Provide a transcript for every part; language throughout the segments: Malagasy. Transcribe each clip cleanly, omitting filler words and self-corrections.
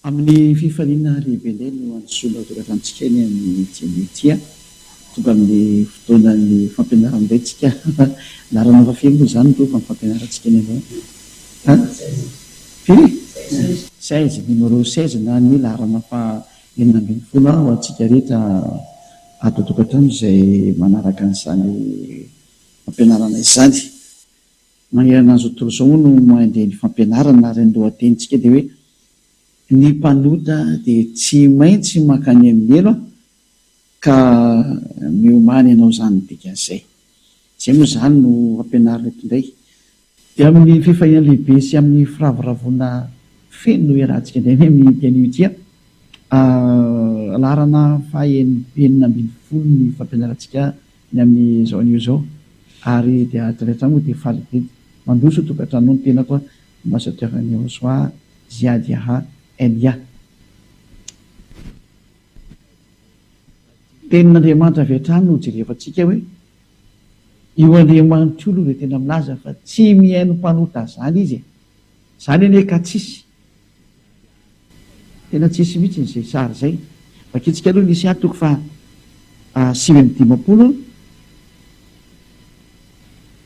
amin'ny fifaliana lehibe indray no ansola toratrantsika eny amin'ny jemitia tonga amin'ny fotoanany fampianaran'indray tsika larana fafelo zany to fa fampianarantsika eny avao firy 16 numéro 16 na ny larana fa enina ambin'ny folo ho antsika rehetra ato tokantrano izay manaraka n'izany fampianarana izany manerana azy tontolo izao no mandeha ny fampianarana ary ny lohatenitsika dia hoe ny mpanota dia tsy maintsy makany amin'ny elo ka miomany ianao zany dikan'izay zay moa zany no fampianarana eto indray dia amin'ny fifahina lehibe sy amin'ny firavoravona feno no iarahantsika indray ny amin'ny pianiotia larana fahenina ambin'ny folo ny fampianarantsika ny amin'ny zao anio zao ary dia atrarehetra moa dia faly be mandroso tokantrano ny tena koa masaterany soa ziady aha elia tenin'Andriamanitra avy hatrany no jerefantsika hoe io Andriamanitra io aloha dia tena milaza fa tsy mihaino mpanota zany izy zany anie ka tsisy tena tsisy mihitsy n'izay sary zay vakitsika aloha nisy atoko fa 7:50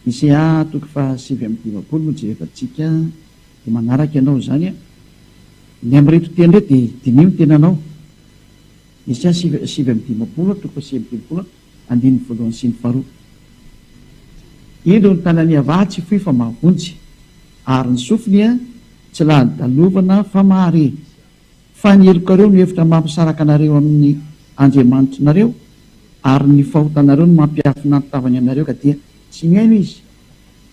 misy atoko fa 7:50 no jerefantsika dia manaraka ianao zany ny am'reto teny re dia dinimo tenanao misy 7:50 atoko fa 7:50 andininy voalohany sy ny faharoa ino ny tanany avatsy foy fa mahonjy ary ny sofiny tsy lahadalovana fa mahare fa ny helokareo no hevitra mampisaraka anareo amin'ny Andriamanitra nareo ary ny fahotanareo no mampiafina nytavany anareo ka dia tsy mihaino izy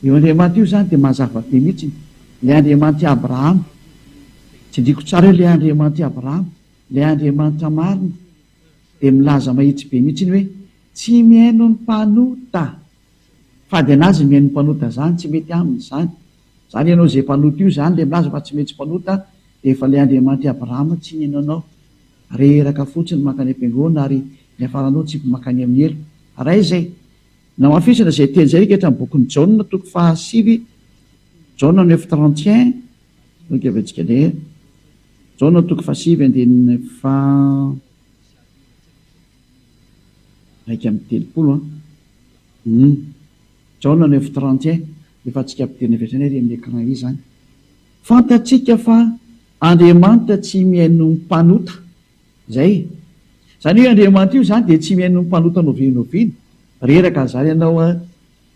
io Andriamanitra io zany dia mazava be mihitsy ilay Andriamanitra Abrahama tsy ndriko tsara hoe ilay Andriamanitra Abrahama ilay Andriamanitra marina dia milaza mahitsy be mihitsy ny hoe tsy mihaino ny mpanota fady anazy mihaino ny mpanota zany tsy mety aminy zany zany ianao zay mpanota io zany le milaza fa tsy mety mpanota dia efa ilay Andriamanitra Abrahama tsy nyainanao reraka fotsiny makany am-piangonana ary ny afaranao tsy makany amin'ny elo raha izay na mafisana izay teny zay rika hatramin'ny bokin'ny Jaona toko fa 7 Jaona 9:31 nokevetsika le Jaona toko fa 7 andininy fa 1:30 Jaona 9:31 efa tsika ampidirina vetrany ary amin'ny écran io zany fantatsika fa Andriamanitra tsy mihaino ny mpanota zay zany hoe Andriamanitra io zany dia tsy mihaino ny mpanota novino reraka zany ianao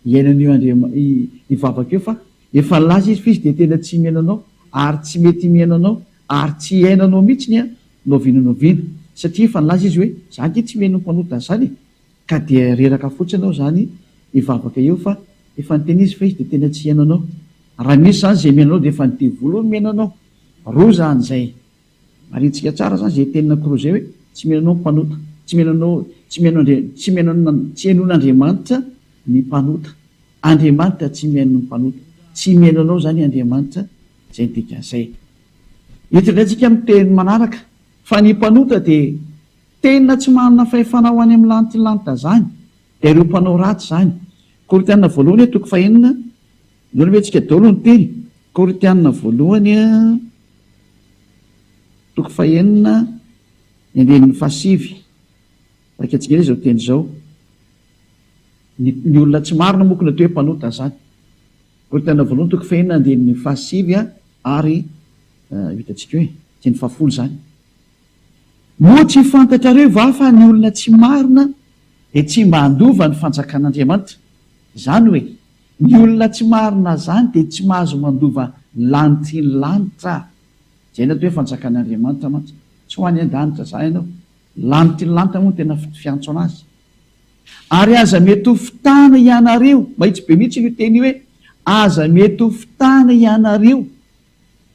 iainan'io ivavaka eo fa efa laza izy fa izy dia tena tsy mihainanao ary tsy mety mihainanao ary tsy hainanao mihitsy ny novino satria efa laza izy hoe zany ty tsy mihaino ny mpanota zany ka dia reraka fotsy anao zany ivavaka eo fa efa nytena izy fa izy dia tena tsy hainanao raha misy zany zay mihainanao dia efa nytevolo ny mihainanao roa zany zay marintsika tsara zany zay tenina koroa zay hoe tsy mihainanao mpanota tsy hainon'Andriamanitra ny mpanota Andriamanitra tsy mihaino ny mpanota tsy mihainanao zany Andriamanitra zay ny dikan'izay hitondratsika amin'ny teny manaraka fa ny mpanota dia tena tsy manana fahefana ho any amin'ny lanitra zany dia ireo mpanao ratsy zany Koritianina voalohany toko fa 9 lohany metsika daholo ny teny Koritianina voalohany toko fa 9 andininy fa 7 raikatsika eny zao teny zao ny olona tsy marina mokona to hoe mpanota zany Koritianina voalohany toko fa 9 andininy fa 7 ary hitatsika hoe teny fa 10 zany moa tsy fantatrareo va fa ny olona tsy marina dia tsy mba handova ny fanjakan'Andriamanitra zany hoe ny olona tsy marina zany dia tsy mahazo mandova lanitry ny lanitra zay na to hoe fanjakan'Andriamanitra mantsy tsy ho any an-danitra zany ianao lanitry ny lanitra moa tena fiantso anazy ary aza mety ho fitana ianareo mahitsy be mihitsy io teny hoe aza mety ho fitana ianareo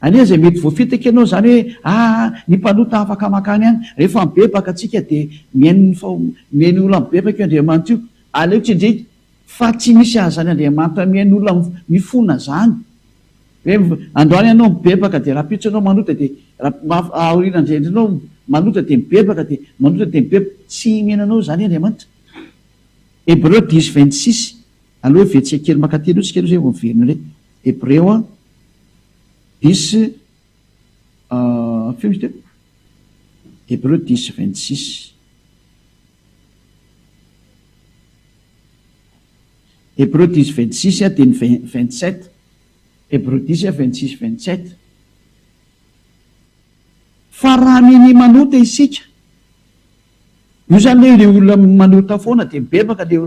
any aza mety voafitaka ianao zany hoe ny mpanota afaka makany any rehefa mibebaka atsika dia mihaino olona mibebaka io Andriamanitra io aleo tsy indray fa tsy misy azany Andriamanitra mihaino olona mifona zany hoe androany ianao mibebaka dia raha pitso anao manota dia aoriana indrindrinao manota dia mibebaka dia manota dia mibebaka tsy mihainanao zany Andriamanitra Hébreu 10:26 aloha vetsika kely makatelo io tsika aloha zay vao miverina indray Hébreu 10 feo izy teo. Hébreux 10 26. Hébreux 10 26 dia ny 27. Hébreux 10 26 27. Fa raha miny manota isika, io zany le olona manota foana dia mibebaka le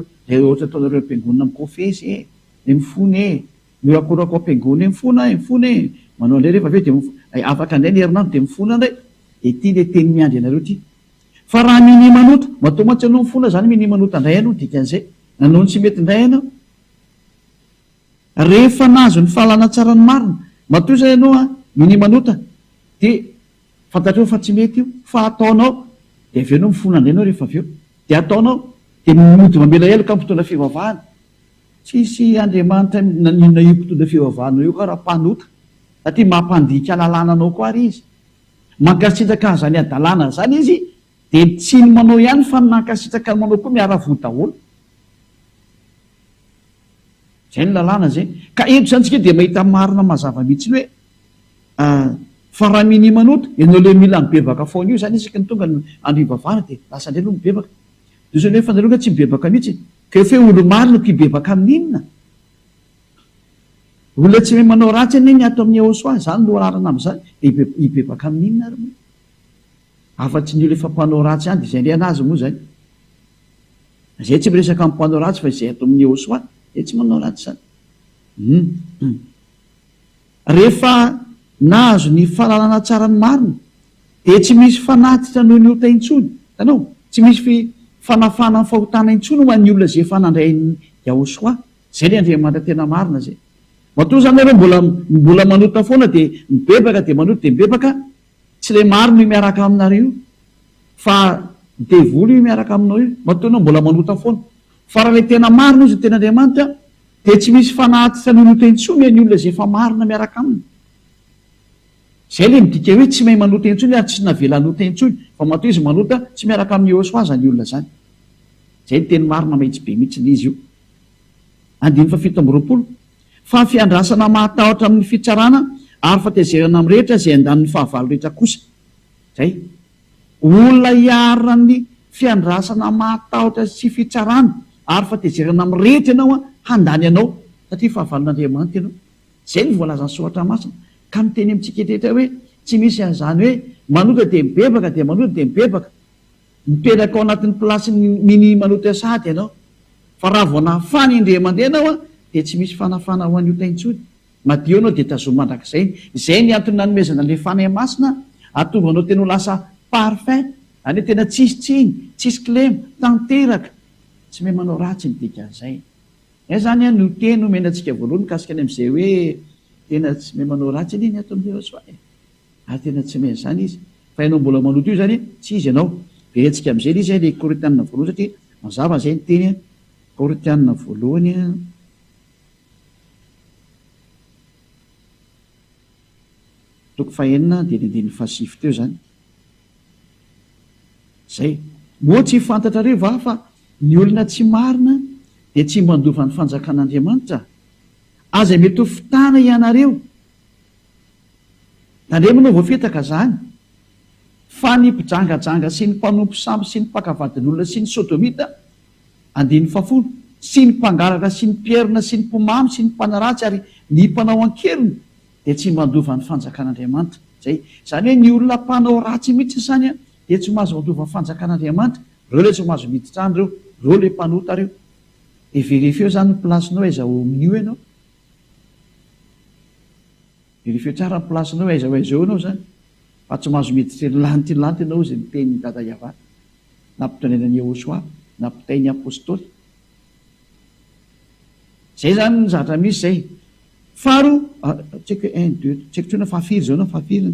ohatra ataonareo am-piangonana mikofesy le mifony mirakorako am-piangona mifony manao indray rehefa aveo dia afaka indray ny herinandro dia mifona indray. Dia ity le teny miandry anareo ity. Fa raha miny manota, matoa mantsy anao mifona zany miny manota indray ianao dikan'izay. Nanao ny tsy mety indray ianao. Rehefa nazo ny fahalana tsara ny marina, matoa zay ianao miny manota dia fantatreo fa tsy mety io, fa ataonao dia aveo anao mifona indray ianao rehefa aveo. Dia ataonao dia mody mamela elo ka mpitondra fivavahana. Tsisy Andriamanitra nanina io mpitondra fivavahana io ka raha mpanota, satria mampandika lalàna anao koa ary izy. Mankasitraka an'izany adalàna zany izy dia tsy ny manao ihany fa nankasitraka ny manao koa miara-vo daholo. Zay ny lalàna zay. Ka eto zany tsika dia mahita marina mazava mihitsy hoe fa raha miny manota ianao le mila mibebaka foana io zany isaka ny tonga andro ivavahana dia lasa indray aloha mibebaka. Dia zany hoe fanareo ka tsy mibebaka mihitsy ka efa olo marina mpibebaka amin'inona. Olona tsy mahay manao ratsy anie ny ato amin'ny Ahosoa zany no ararana amin'izany dia hibebaka amin'inona ary moa. Afa-tsy ny efa mpanao ratsy ihany dia izay indray anazy moa zany. Izay tsy miresaka amin'ny mpanao ratsy fa izay ato amin'ny Ahosoa dia tsy manao ratsy zany. Rehefa nahazo ny fahalalana tsara ny marina dia tsy misy fanatitra noho ny ota intsony. Tanao, tsy misy fanafana ny fahotana intsony ho an'ny olona izay efa nandray ny Ahosoa. Zay le Andriamanitra tena marina zay. Matoa zany ireo mbola manota foana dia mibebaka dia manota dia mibebaka, tsy le marina io miaraka aminareo fa devoly io miaraka aminao io. Matoa ianao mbola manota foana. Fa raha le tena marina izy tena Andriamanitra dia tsy misy fanatitra noho ny ota intsony ny olona izay efa marina miaraka aminy. Zay le midika hoe tsy mahay manota intsony ary tsy navela nota intsony, fa matoa izy manota tsy miaraka amin'ny Ahosoa zany olona zany. Zay ny teny marina mahitsy be mihitsy izy io. 7:20. Fa fiandrasana mahatahotra amin'ny fitsarana ary fatezerana amin'ny rehetra izay andan'ny fahavalo rehetra kosa. Zay. Olona hiarina ny fiandrasana mahatahotra sy fitsarana ary fatezerana amin'ny rehetra ianao handany anao satria fahavalon'Andriamanitra ianao. Zay ny voalazan'ny soratra masina. Ka miteny amintsika etetra hoe tsy misy an'izany hoe manota dia mibebaka dia manota dia mibebaka. Mipetraka ao anatin'ny plasin'ny miny manota sady ianao. Fa raha vao nahafany indray mandeha ianao dia tsy misy fanafana ho an'ny ota intsony. Madio anao dia tazoma mandrakizay. Izay ny antony nanomezana le fanahy masina ahatonga anao tena ho lasa parfait. Any hoe tena tsisy tsiny, tsisy kilema, tanteraka. Tsy mahay manao ratsy ny dikan'izay. Zany no teny omenantsika voalohany kasikany amin'izay hoe tena tsy mahay manao ratsy anie ny ato amin'ny Ahosoa. Ary tena tsy mahay zany izy. Fa ianao mbola manota io zany tsy izy ianao. Verentsika amin'izay izy le Korintianina voalohany satria mazava zay ny teny Korintianina voalohany toko 9 dia ny 7 teo zany. Zay. Moa tsy fantatrareo va fa ny olona tsy marina dia tsy mandova ny fanjakan'Andriamanitra. Aza mety ho fitana ianareo. Tandremana voafetaka zany. Fa ny mpijangajanga sy ny mpanompo sambo sy ny mpakavadin'olona sy ny sodomita 10 sy ny mpangaratra sy ny pierina sy ny mpomamy sy ny mpanaratsy ary ny mpanao ankelina dia tsy mandova ny fanjakan'Andriamanitra. Zay. Zany hoe ny olona mpanao ratsy mihitsy zany dia tsy mahazo mandova ny fanjakan'Andriamanitra. Reo le tsy mahazo miditra any reo, reo le mpanota reo. Dia verifio zany ny plasinao aiza ho amin'io ianao. Verifio tsara ny plasinao aiza ho aiza eo ianao zany. Fa tsy mahazo miditra lanty ianao izay miteny dada Iavana. Na mpitondran'ny Ahosoa, na mpitain'ny apôstôly. Zay zany ny zavatra misy zay. Faro, tseko 1, 2, tseko tsona fahafiry zao na fahafiry.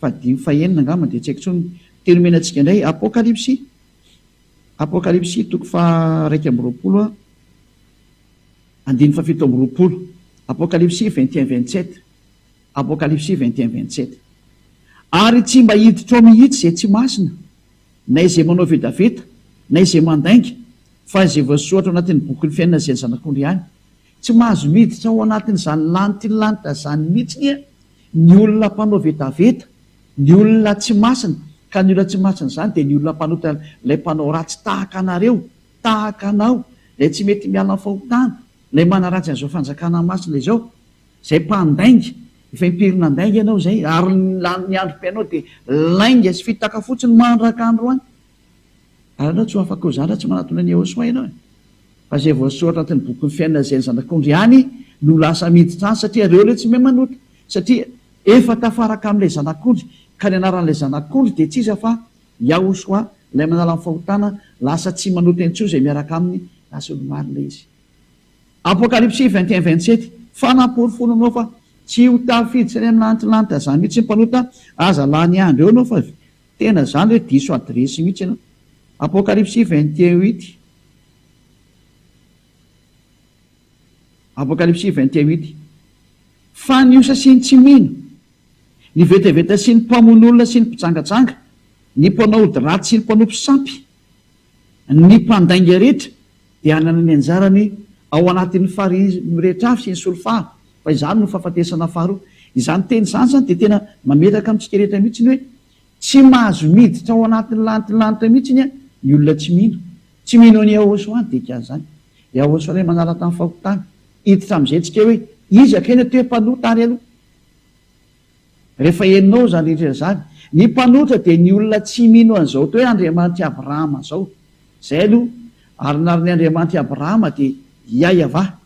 Fa 5, fa 9 angamba dia tseko tsona teny omenantsika indray Apokalipsy. Apokalipsy toko 2:20. 7:20. Apokalipsy 21:27. Apokalipsy 21:27. Ary tsy mba hiditra ao mihitsy izay tsy masina, na izay manao vedaveta, na izay mandainga, fa izay voasoratra ao anatin'ny boky ny fiainana izay ny zanak'ondry ihany. Tsy mahazo miditra ao anatin'izany lanitra zany mihitsy ny olona mpanao vedaveta, ny olona tsy masina, ka ny olona tsy masina zany dia ny olona mpanota lay mpanao ratsy tahaka anareo, tahaka anao, lay tsy mety miala fahotana, lay manaratsy an'izao fanjakana masina izao, zay mpandainga, efa impirina andainga ianao zay, ary ny androm-piainao dia lainga sy fitaka fotsiny mandraka andro any. Ary anao tsy ho afaka ho zany tsy manatona ny Ahosoa ianao. Fa zay voasoratra anatin'ny boky ny fiainana izay ny zanak'ondry ihany no lasa miditra any, satria reo ilay tsy mahay manota, satria efa tafaraka amin'ilay zanak'ondry, ka ny anaran'ilay zanak'ondry dia tsy iza fa Ahosoa, ilay manala amin'ny fahotana, lasa tsy manota intsony izay miaraka aminy, lasa olomarina izy. Apokalypsy 21-27, fanaporofonanao fa tsy ho tafiditra any amin'ny lantilanitra zany mihitsy ny mpanota, aza lany andro eo anao fa tena zany hoe diso adresy mihitsy ianao. Apokalypsy 21:8, Apokalypsy 21:8, fa ny osa sy ny tsy mino, ny vetaveta sy ny mpamon'olona sy ny mpijangajanga, ny mpanao ody ratsy sy ny mpanao mpisampy, ny mpandainga rehetra dia hanana ny anjarany ao anatin'ny farihy rehetra avy sy ny solofaha. Fa izany no fahafatesana faharoa. Izany teny izany zany dia tena mametaka amintsika rehetra mihitsy hoe tsy mahazo miditra ao anatin'ny lantilanitra mihitsy ny olona tsy mino. Tsy mino ny Ahosoa any dia kaz zany. Ny Ahosoa ilay manala tamin'ny fahotana, hiditra amin'izay tsika hoe izy akaina toe-mpanota ary aloha. Rehefa henonao zany rehetra zany, ny mpanota dia ny olona tsy mino an'izao toe Andriamanitra Abrahama zao. Zay aloha, ary narin'ny Andriamanitra Abrahama dia Iayava,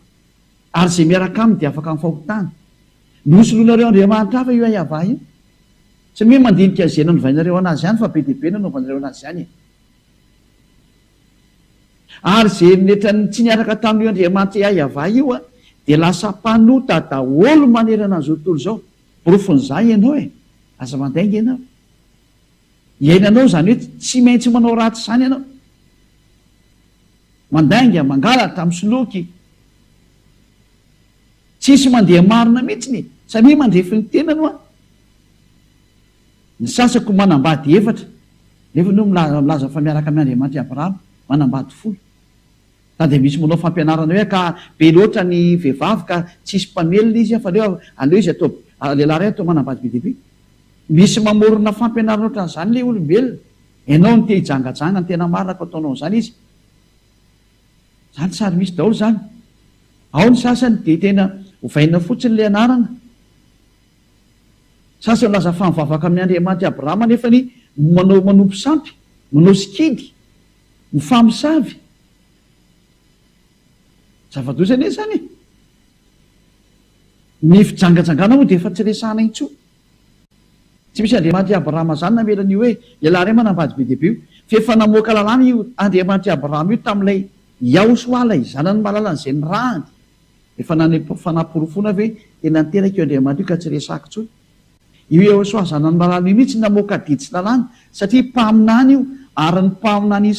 ary zay miaraka aminy dia afaka amin'ny fahotana. Nosoloanareo Andriamanitra hafa io Iayava io. Tsy hoe mandinika izay nanovainareo anazy ihany fa be dia be nanaovanareo anazy ihany. Ary zay netra tsy niaraka tamin'io Andriamanitra Iayava io dia lasa mpanota daholo manerana an'izao tontolo izao. Porofon'izay ianao aza mandainga ianao. Iainanao zany hoe tsy maintsy manao ratsy izany ianao. Mandainga, mangalatra, misoloky, tsisy mandeha marina mihitsiny, samia mandrefy ny tenany ny sasako manambady 4, nefa no milaza fa miaraka amin'ny Andriamanitra Abrahama manambady 10. Dia misy manao fampianarana hoe ka be loatra ny vehivavy ka tsisy mpamelona izy, fa aleo izy atao lehilahy ray atao manambady be dia be. Misy mamorona fampianarana ohatran'izany ilay olombelona. Ianao ny te hijangajanga ny tena marina ka ataonao izany izy. Zany sary misy daholo zany. Ao ny sasany dia tena hovaina fotsiny ilay anarana. Sasany laza fa mivavaka amin'ny Andriamanitra Abrahama nefa ny manao mpisampy, manao sikidy, mifamosavy. Zava-doza anie zany. Ny fijangajangana moa dia efa tsy resahana intsony. Tsy misy Andriamanitra Abrahama zany namelana io hoe lehilahy ray manambady be dia be io. Fa efa namoaka lalàna io Andriamanitra Abrahama io tamin'ilay Ahosoa ilay zanany mahalala an'izay ny rahany. Efa fanaporofona hoe tena niteraka io Andriamanitra io ka tsy resahako intsony. Io Ahosoa zanany mahalala io mihitsy namoaka didy sy lalàna, satria mpaminany io ary ny mpaminany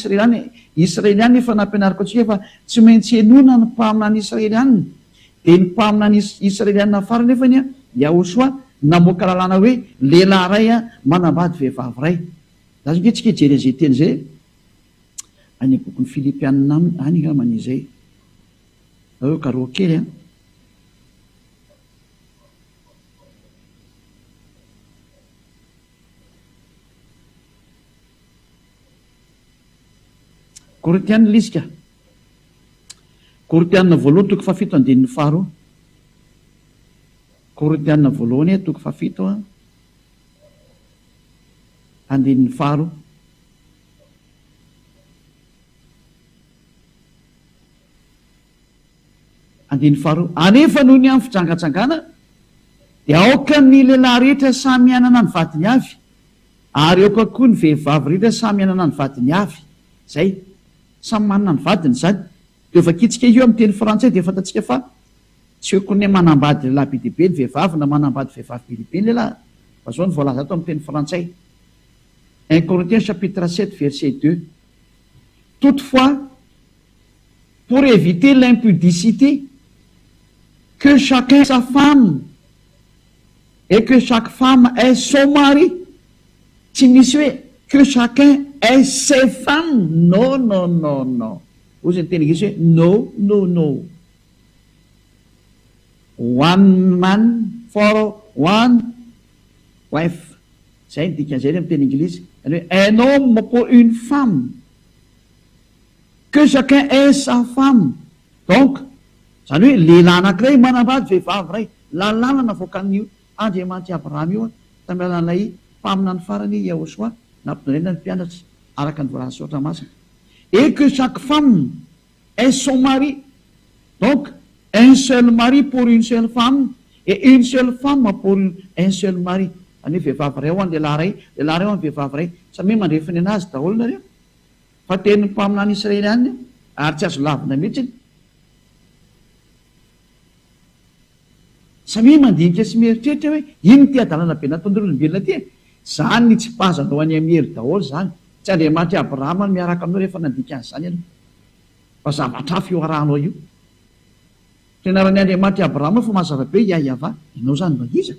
Israeliany efa nampianariko antsika fa tsy maintsy henona ny mpaminany Israeliany. Dia ny mpaminany Israeliana farany nefany Ahosoa namoaka lalàna hoe lehilahy ray manambady vehivavy ray. Za zao tsika hijery an'izay teny izay any bokin'ny Filipianina any angambany izay. Ao karoa kely Korintianina lisika. Korintianina voalohany toko 7 andininy faharoa. Korintianina voalohany toko 7 andininy faharoa. Andininy faharoa. Anefa noho ny amin'ny fijangajangana dia aoka ny lehilahy rehetra samy anana ny vadiny avy, ary aoka koa ny vehivavy rehetra samy anana ny vadiny avy. Zay samy manana ny vadiny zany. Dia vakitsika io amin'ny teny frantsay dia fantatsika fa tsy hoe koa manambady lehilahy be dia be ny vehivavy na manambady vehivavy be dia be ny lehilahy. Fa zao ny voalaza ato amin'ny teny frantsay. 1 Corinthiens chapitre 7 verset 2. Toutefois, pour éviter l'impudicité, que chacun ait sa femme et que chaque femme ait son mari. Tsy misy hoe que chacun ait ses femmes. Non, non, non, non. Ozy ny teny Gresy hoe no, no, no. One man for one wife. zay ny dikan'izay amin'ny teny anglisy zany hoe un homme pour une femme que chacun est sa femme. Donc zany hoe lehilahy anankiray manambady vehivavy ray lalàna voakan'io Andriamanitra Abraham io tamin'ny alalan'ilay mpaminany farany Yahosoa nampidonena ny mpianatra araka ny voalaza sotra masina. Et que chaque femme est son mari. Donc un seul mari pour une seule femme et une seule femme pour un seul mari. Zany hoe vehivavy ray ao any lehilahy ray ao any vehivavy ray samy mandrefiny anazy daholo nareo fa teny mpaminany Israely any ary tsy azo lavina mihitsy samy mandinika sy mieritreritra hoe ino ty adalana be nataon'olombelona ty zany ny tsy pazanao any amin'ny hery daholo zany tsy Andriamanitra Abrahama no miaraka aminao rehefa nandika an'izany ianao fa zavatra hafa io arahanao io tenarany Andriamanitra Abrahama fa mazava be iava ianao zany mba iza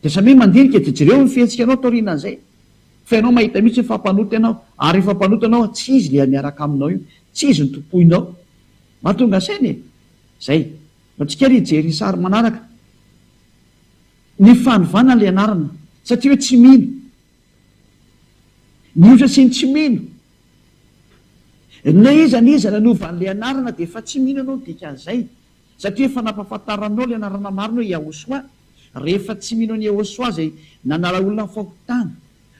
dia samy mandinika dia jereo ny fihetsika anao taorianan'izay fa ianao mahita mihitsy ny fampanota ianao ary rehefa mpanota anao tsy izy le miaraka aminao io tsy izy ny tompoinao mahatonga sainy e zay atsika ry jery sary manaraka ny fanovana le anarana satria hoe tsy mino ny osa sy ny tsy mino na iza nanovan'le anarana dia efa tsy mino anao dika an'izay satria efa nampahafantaranao le anarana marina hoe Yahosoa rehefa tsy mino ny Yahosoa zay nanala olona fahotana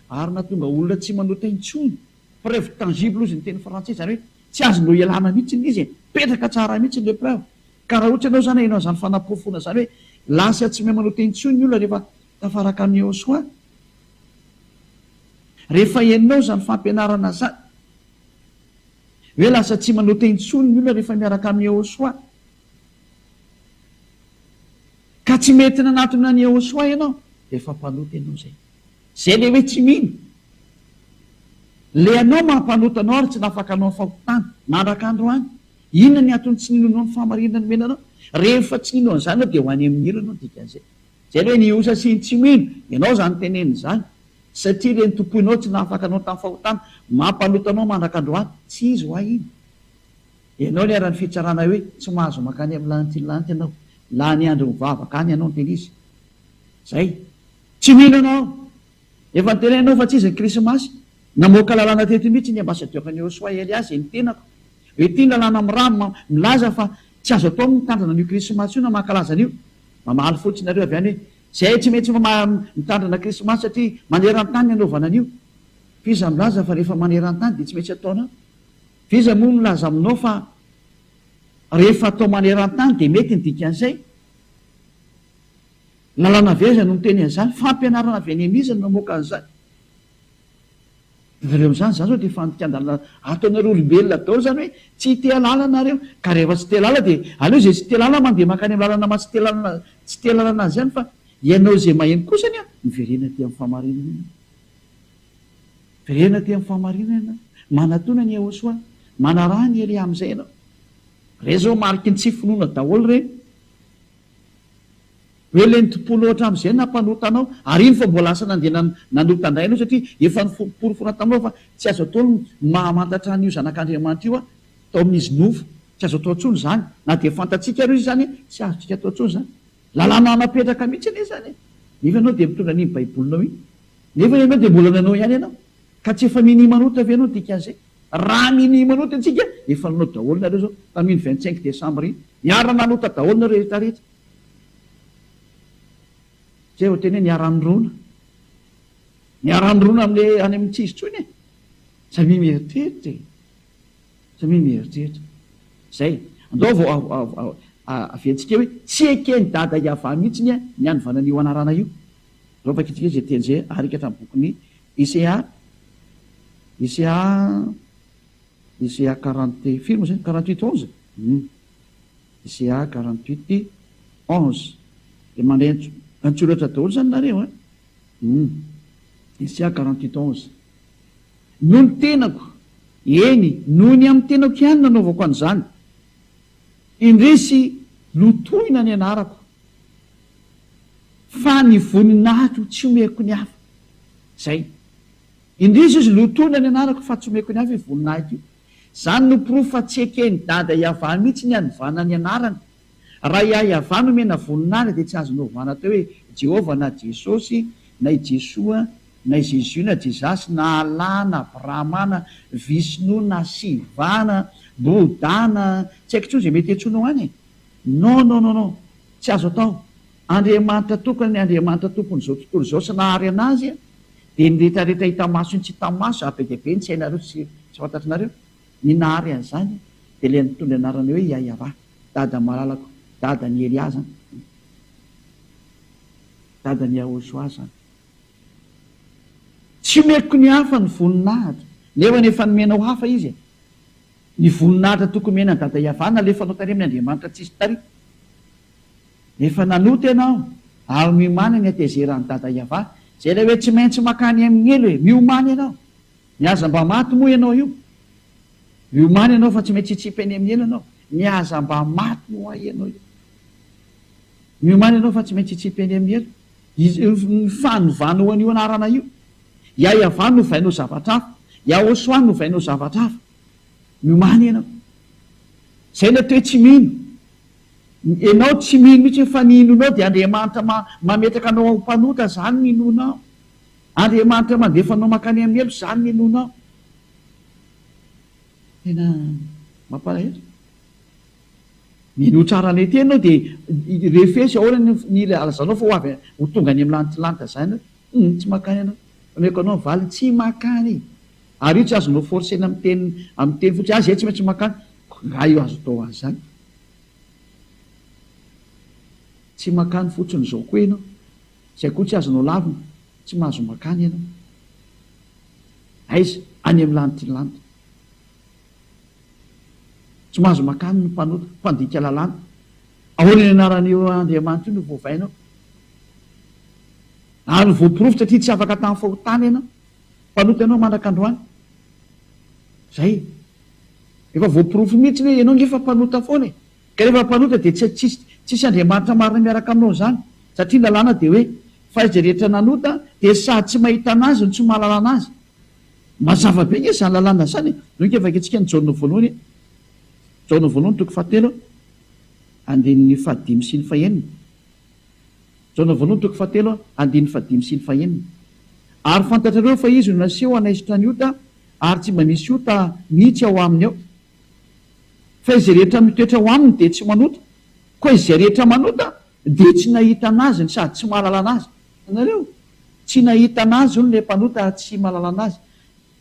ary natonga olona tsy manota intsony preuve tangible ozy ny teny frantsay zany hoe tsy azonao ialana mihitsy ny izy petraka tsara mihitsy le preuve ka raha ohatra ianao zany hainao zany fanapofona zany hoe lasa tsy mahay manota intsony ny olona rehefa tafaraka amin'ny Yahosoa rehefa henonao zany fampianarana zany hoe lasa tsy manota intsony ny olona rehefa miaraka amin'ny Yahosoa ka tsy mety nanatona ny Yahosoa ianao dia efa mpanota ianao zay le hoe tsy mino le anao mampanota anao ary tsy nafaka anao fahotana mandraka androany inona ny atony tsy ninonao ny fahamarinana menanao rehefa tsy nino an'izany dia ho any amin'ny ilo anao dikan'izay zay hoe ny osa sy ny tsy mino ianao zany teneniny zany satria le ny tompoinao tsy nafaka anao tamin'ny fahotana mampanota anao mandraka androany tsy izy ho iny ianao ny arany fitsarana hoe tsy mahazo makany amin'ny lanitsylanity ianao la ny andro mivavaka any ianao ny teny izy zay tsy mino anao efa nytenenao fa tsy izy ny krismasy namoaka lalàna teto mihitsy ny ambasadiokan'ny Yahosoa Eliasy ny tenako hoe tia lalàna mirano milaza fa tsy azo atao mitandrina an'io krismasy io na mankalaza an'io mamaly fotsiny nareo avy any hoe zay tsy maintsy mitandrina krismasy satria maneran-tany ny anaovana an'io fiza milaza fa rehefa maneran-tany dia tsy maintsy ataonao fiza moa milaza aminao fa rehefa atao maneran-tany dia mety ny dikan'izay lalàna vezana no miteny an'izany fampianarana avy any amizany namoaka an'izany nareo am'izany zany zao dia fandikan-dalana ataonareo olombelona daholo zany hoe tsy te halala nareo ka rehefa tsy te halala dia aleo zay tsy te halala mandeha makany amin'ny lalana tsy te halalana azy zany fa ianao zay maheno kosany a miverena ty amin'ny fahamarinana verena ty amin'ny fahamarinana manatona ny Yahosoa manaraha ny Elia amin'izay ianao re zao mariky ny tsy finoana daholo reny hoe le ny tompolo ohatra amin'izay nampanota anao ary iny fa mbola asa nandeha nanota andray anao satria efa nyporofona taminao fa tsy azo atao mahamantatra n'io zanak'Andriamanitra io a tao amin'izy nofo tsy azo atao ntsony zany na dia fantatsika ro izy zany tsy azotsika atao ntsony zany lalàna napetraka mihitsy ane zany nefa ianao dia mitondra n'iny baibolinao iny nefa ianao dia mbola nanao ihany ianao ka tsy efa mini manota avy ianao dikan'izay raha mini manota antsika efa nanao daholo nareo zao tamin'ny 25 décembre iny niara nanota daholo nareo rehetrarehetra zay ho teny hoe niara-nyrona amin'le any amin'ny tsisy tsony e samy mieritreritra samy mieritreritra zay andao vao aventsika hoe tsy ekeny dada iava mihitsy ny ny anovanan'io anarana io zao fakitsika zay teny zay arika hatramin'ny bokyny Isaiah 40 firy moa zany 48:11 Isaiah 48:11 dia mandray antsoratra daholo zany nareo a Isaiah 48:11 no ny tenako eny noho ny amin'ny tenako ihany nanaovako an'izany indrisy lotoina ny anarako fa ny voninahitro tsy omeko ny hafa zay indrisy izy lotoina ny anarako fa tsy omeko ny hafa i voninahitro io zany no pirofo fa tsy ekeny dada iavana mihitsy ny anovana ny anarany raha iahy iavana omena voninahitra dia tsy azo novana teo hoe Jehova na Jesosy na i Jesoa na Jésus na Jesasy na Alà na Brahma na Visnu na Siva na Bouddha na tsy haiko tsony zay mety antsoinao any non tsy azo atao. Andriamanitra tokony ny Andriamanitra tompony zao tontolo zao sy nahary anazy dia ny rehetrarehetra hita maso ny tsy hita maso be dia be ny tsy hainareo tsy fantatrinareo ny nahary an'izany dia ilay nitondra anarana hoe Yahva, dada malalako, dada ny Eliaza, dada ny Yahoshua zany. Tsy omeko ny hafa ny voninahitra nefa nomenao hafa izy ny voninahitra tokony mena ny dada Yahva nalefanao tary amin'ny Andriamanitra tsisy tary efa nanota ianao ary miomany ny atezerany dada Yahva zay ilay hoe tsy maintsy makany amin'ny elo hoe miomany ianao miaza mba maty moa ianao io miomany ianao fa tsy maintsy hitsipy any amin'ny elo ianao miaza mba maty moa ianao io miomany ianao fa tsy maintsy hitsipy any amin'ny elo ny fanovana ho an'io anarana io Yahva no vainao zavatra hafa Yahoshua no vainao zavatra hafa miomany ianao zay na toe tsy mino ianao tsy mino mihitsy fa ny inonao dia Andriamanitra mametraka anao ao mpanota zany ny inonao Andriamanitra mandefanao makany amin'ny elo zany ny inonao tena mampalahelo mino tsara ny tenao dia refesy ahoana ny alazanao fa ho avy ho tonga any amin'ny lanitrilanta zany tsy makany ianao ameko anao valy tsy makany ary io tsy azonao forcena amin'ny teny fotsy azy zay tsy maintsy makany nga io azo atao azy zany tsy makany fotsiny zao koa ianao zay koa tsy azonao lavina tsy mahazo makany ianao aiza any amin'ny lanitrilanta tsy mahazo makany ny mpanota mpandika lalàna ahoana ny anaran'io Andriamanitra io no voavainao ary voapirofo satria tsy afaka tamin'ny fahotana ianao mpanota ianao mandraka androany zay efa voapirofo mihitsy hoe ianao ngefa mpanota foana ka rehefa mpanota dia tsisy Andriamanitra marina miaraka aminao zany satria ny lalàna dia hoe fa izay rehetra nanota dia sady tsy mahita anazy no tsy mahalala anazy mazava be nge zany lalàna zany noke vakentsika ny jaona voalohany jaona voalohany toko fahatelo andininy fahadimy sy ny fahenina jaona voalohany toko fahatelo andininy fahadimy sy ny fahenina ary fantatrareo fa izy no naseho anaisitra ny ota ary tsy mba misy ota mihitsy ao aminy ao fa izay rehetra mitoetra ho aminy dia tsy manota koa izay rehetra manota dia tsy nahita anazy sady tsy mahalala anazy nareo tsy nahita anazy ony le mpanota tsy mahalala anazy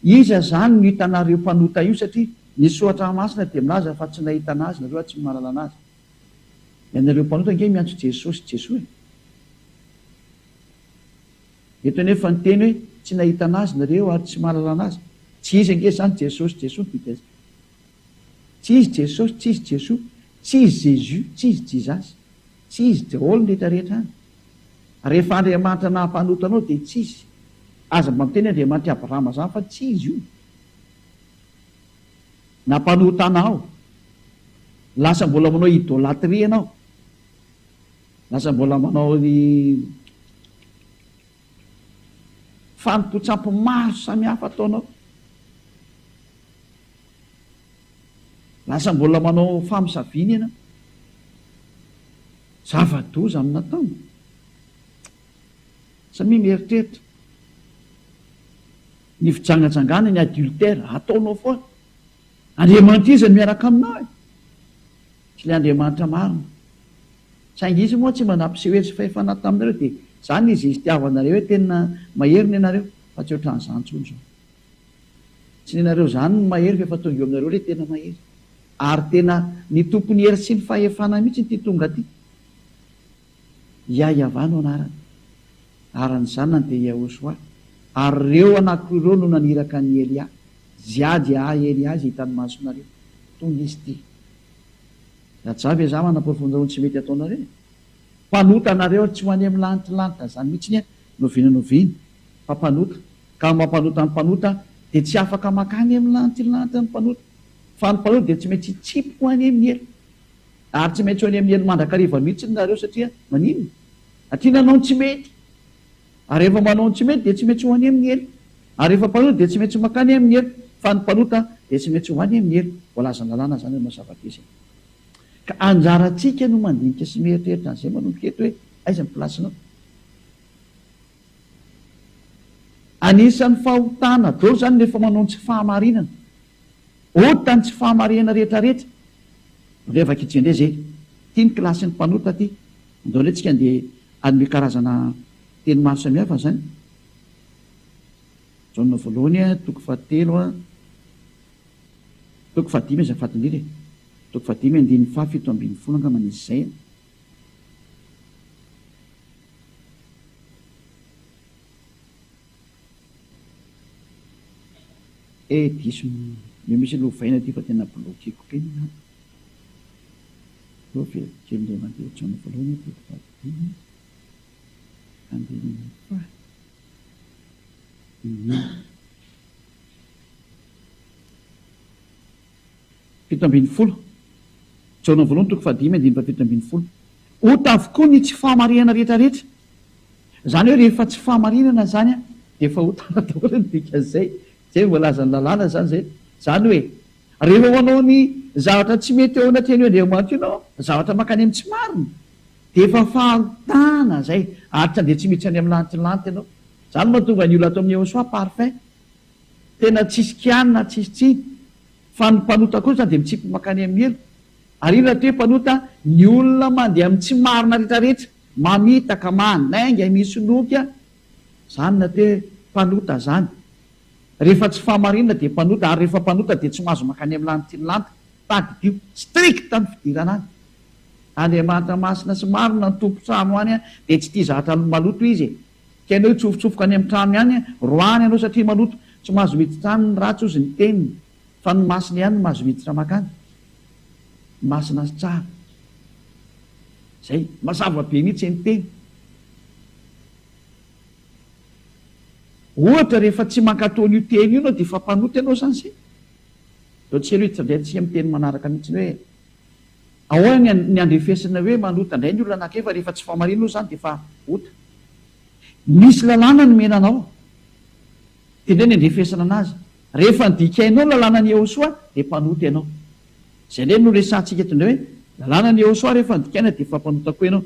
iza zany no hitanareo mpanota io satria ny soatra masina dia milaza fa tsy nahita anazy nareo tsy mahalala anazy ianareo mpanota nge miantso Jesosy Jesosy eto nefa ny teny hoe tsy nahita anazy nareo ary tsy mahalala anazy tsy izy ange zany Jesosy Jesosy tsy izy Jesosy tsy izy Jesosy tsy izy Jésus tsy izy Jesus tsy izy Daholo rehetrarehetra any rehefa Andriamanitra nahampanota anao dia tsy izy aza mba miteny Andriamanitra Abrahama zany fa tsy izy io nampanota anao lasa mbola manao idôlatria anao lasa mbola manao ny fanompotsapy maro samihafa ataonao lasa mbola manao famisaviny ianao zava-doza amin'ny natao samy mieritreritra ny fijangatsangana ny adultère ataonao foana Andriamanitra izy ny miaraka aminao tsy le Andriamanitra marina saingy izy moa tsy manampiseho hetsy fahefana taminareo dia zany izy tiavanareo hoe tena maheriny ianareo fa tsy ohatran'izany tsony zao tsy nenareo zany ny mahery fa efa tonga eo aminareo le tena mahery ary tena ny tompony hery sy ny fahefana mihitsy ty tonga ty Yahva no anarany arany zanany dia Yahoshua ary reo anakireo no naniraka ny Elia ziady Elia zay hitany masonareo tonga izy ty rajavy za manapofonjahony tsy mety ataonareo mpanota nareo tsy ho any amin'ny lanitrilanta zany mihitsy ny novinanoviana fa mpanota ka mampanota ny mpanota dia tsy afaka makany amin'ny lanitrilanta ny mpanota fa ny mpanota dia tsy maintsy tsipy ho any amin'ny elo ary tsy maintsy ho any amin'ny elo mandrakariva mihitsy nareo satria manino atria nanao ny tsy mety ary rehefa manao ny tsy mety dia tsy maintsy ho any amin'ny elo ary rehefa mpanota dia tsy maintsy makany amin'ny elo fa ny mpanota dia tsy maintsy ho any amin'ny elo voalazan-lalàna zany mazava-dezy ka anjaratsika no mandinika sy mieritreritra an'izay manomboka eto hoe aiza ny plasinao anisan'ny fahotana dolo zany rehefa manao ny tsy fahamarinana ohatra ny tsy fahamarinana rehetrarehetra rehefa kitjendray zay tia ny kilasy ny mpanota ty andao le tsika andeha anome karazana teny maro samihafa zany jaona voalohany a toko fahatelo a toko fahadimy zay fatindrindra toko fahadimy andiny fafito ambin'ny folo anga manisy zay diso io misy lovaina ty fa tena blokiko keny velokely mandeha jaona voalohany toko fahadimy andiny fito ambin'ny folo jaona voalohany toko fahadimy andiny fafito ambin'ny folo ota avokoa ny tsy fahamarinana rehetrarehetra zany hoe rehefa tsy fahamarinana zany a de efa otana daholo ny dikan'izay zay voalaza ny lalàna zany zay zany hoe rehefa hoanao ny zavatra tsy mety eo anatreny andriamanitra ianao zavatra makany amin'ny tsy marina de efa fahotana zay aritra de tsy miditra any amin'ny lanitry lanitra ianao zany mahatonga ny olo ato amin'ny eosoa parfait tena tsisy kianina tsisy tsiny fa ny mpanota koa zany de mitsipy makany amin'ny elo ary ina to hoe mpanota ny olona mandeha amin'ny tsy marina rehetrarehetra mamitaka manainga misy loka zany na to hoe mpanota zany rehefa tsy fahamarinana de mpanota ary rehefa mpanota de tsy mahazo makany amin'ny lanitry ny lanitra tadidio strict ny fidirana any andriamanitra masina sy marina ny tompo trano any a de tsy tia zahatra maloto izy ka ianao tsofotsofoka any amin'ny trano ihany roany ianao satria maloto tsy mahazo miditra any ny ratsy ozy ny teniny fa ny masina ihany ny mahazo miditra makany masina sy tsara zay masava be mihitsy ny teny ohatra rehefa tsy mankatony io teny io anao de fa mpanota ianao zany zay dao tsy elo hitsadraitsika amin'ny teny manaraka mihitsy hoe ahoa ny andrefesina hoe manota indray ny olona anankiray fa rehefa tsy famarina io zany de fa ota misy lalàna ny menanao de ndray ny andrefesana anazy rehefa nydikainao lalàna ny eosoa de mpanota ianao zay ndray no resantsika eto indray hoe lalàna ny eosoa rehefa nydikaina de fa mpanota koa ianao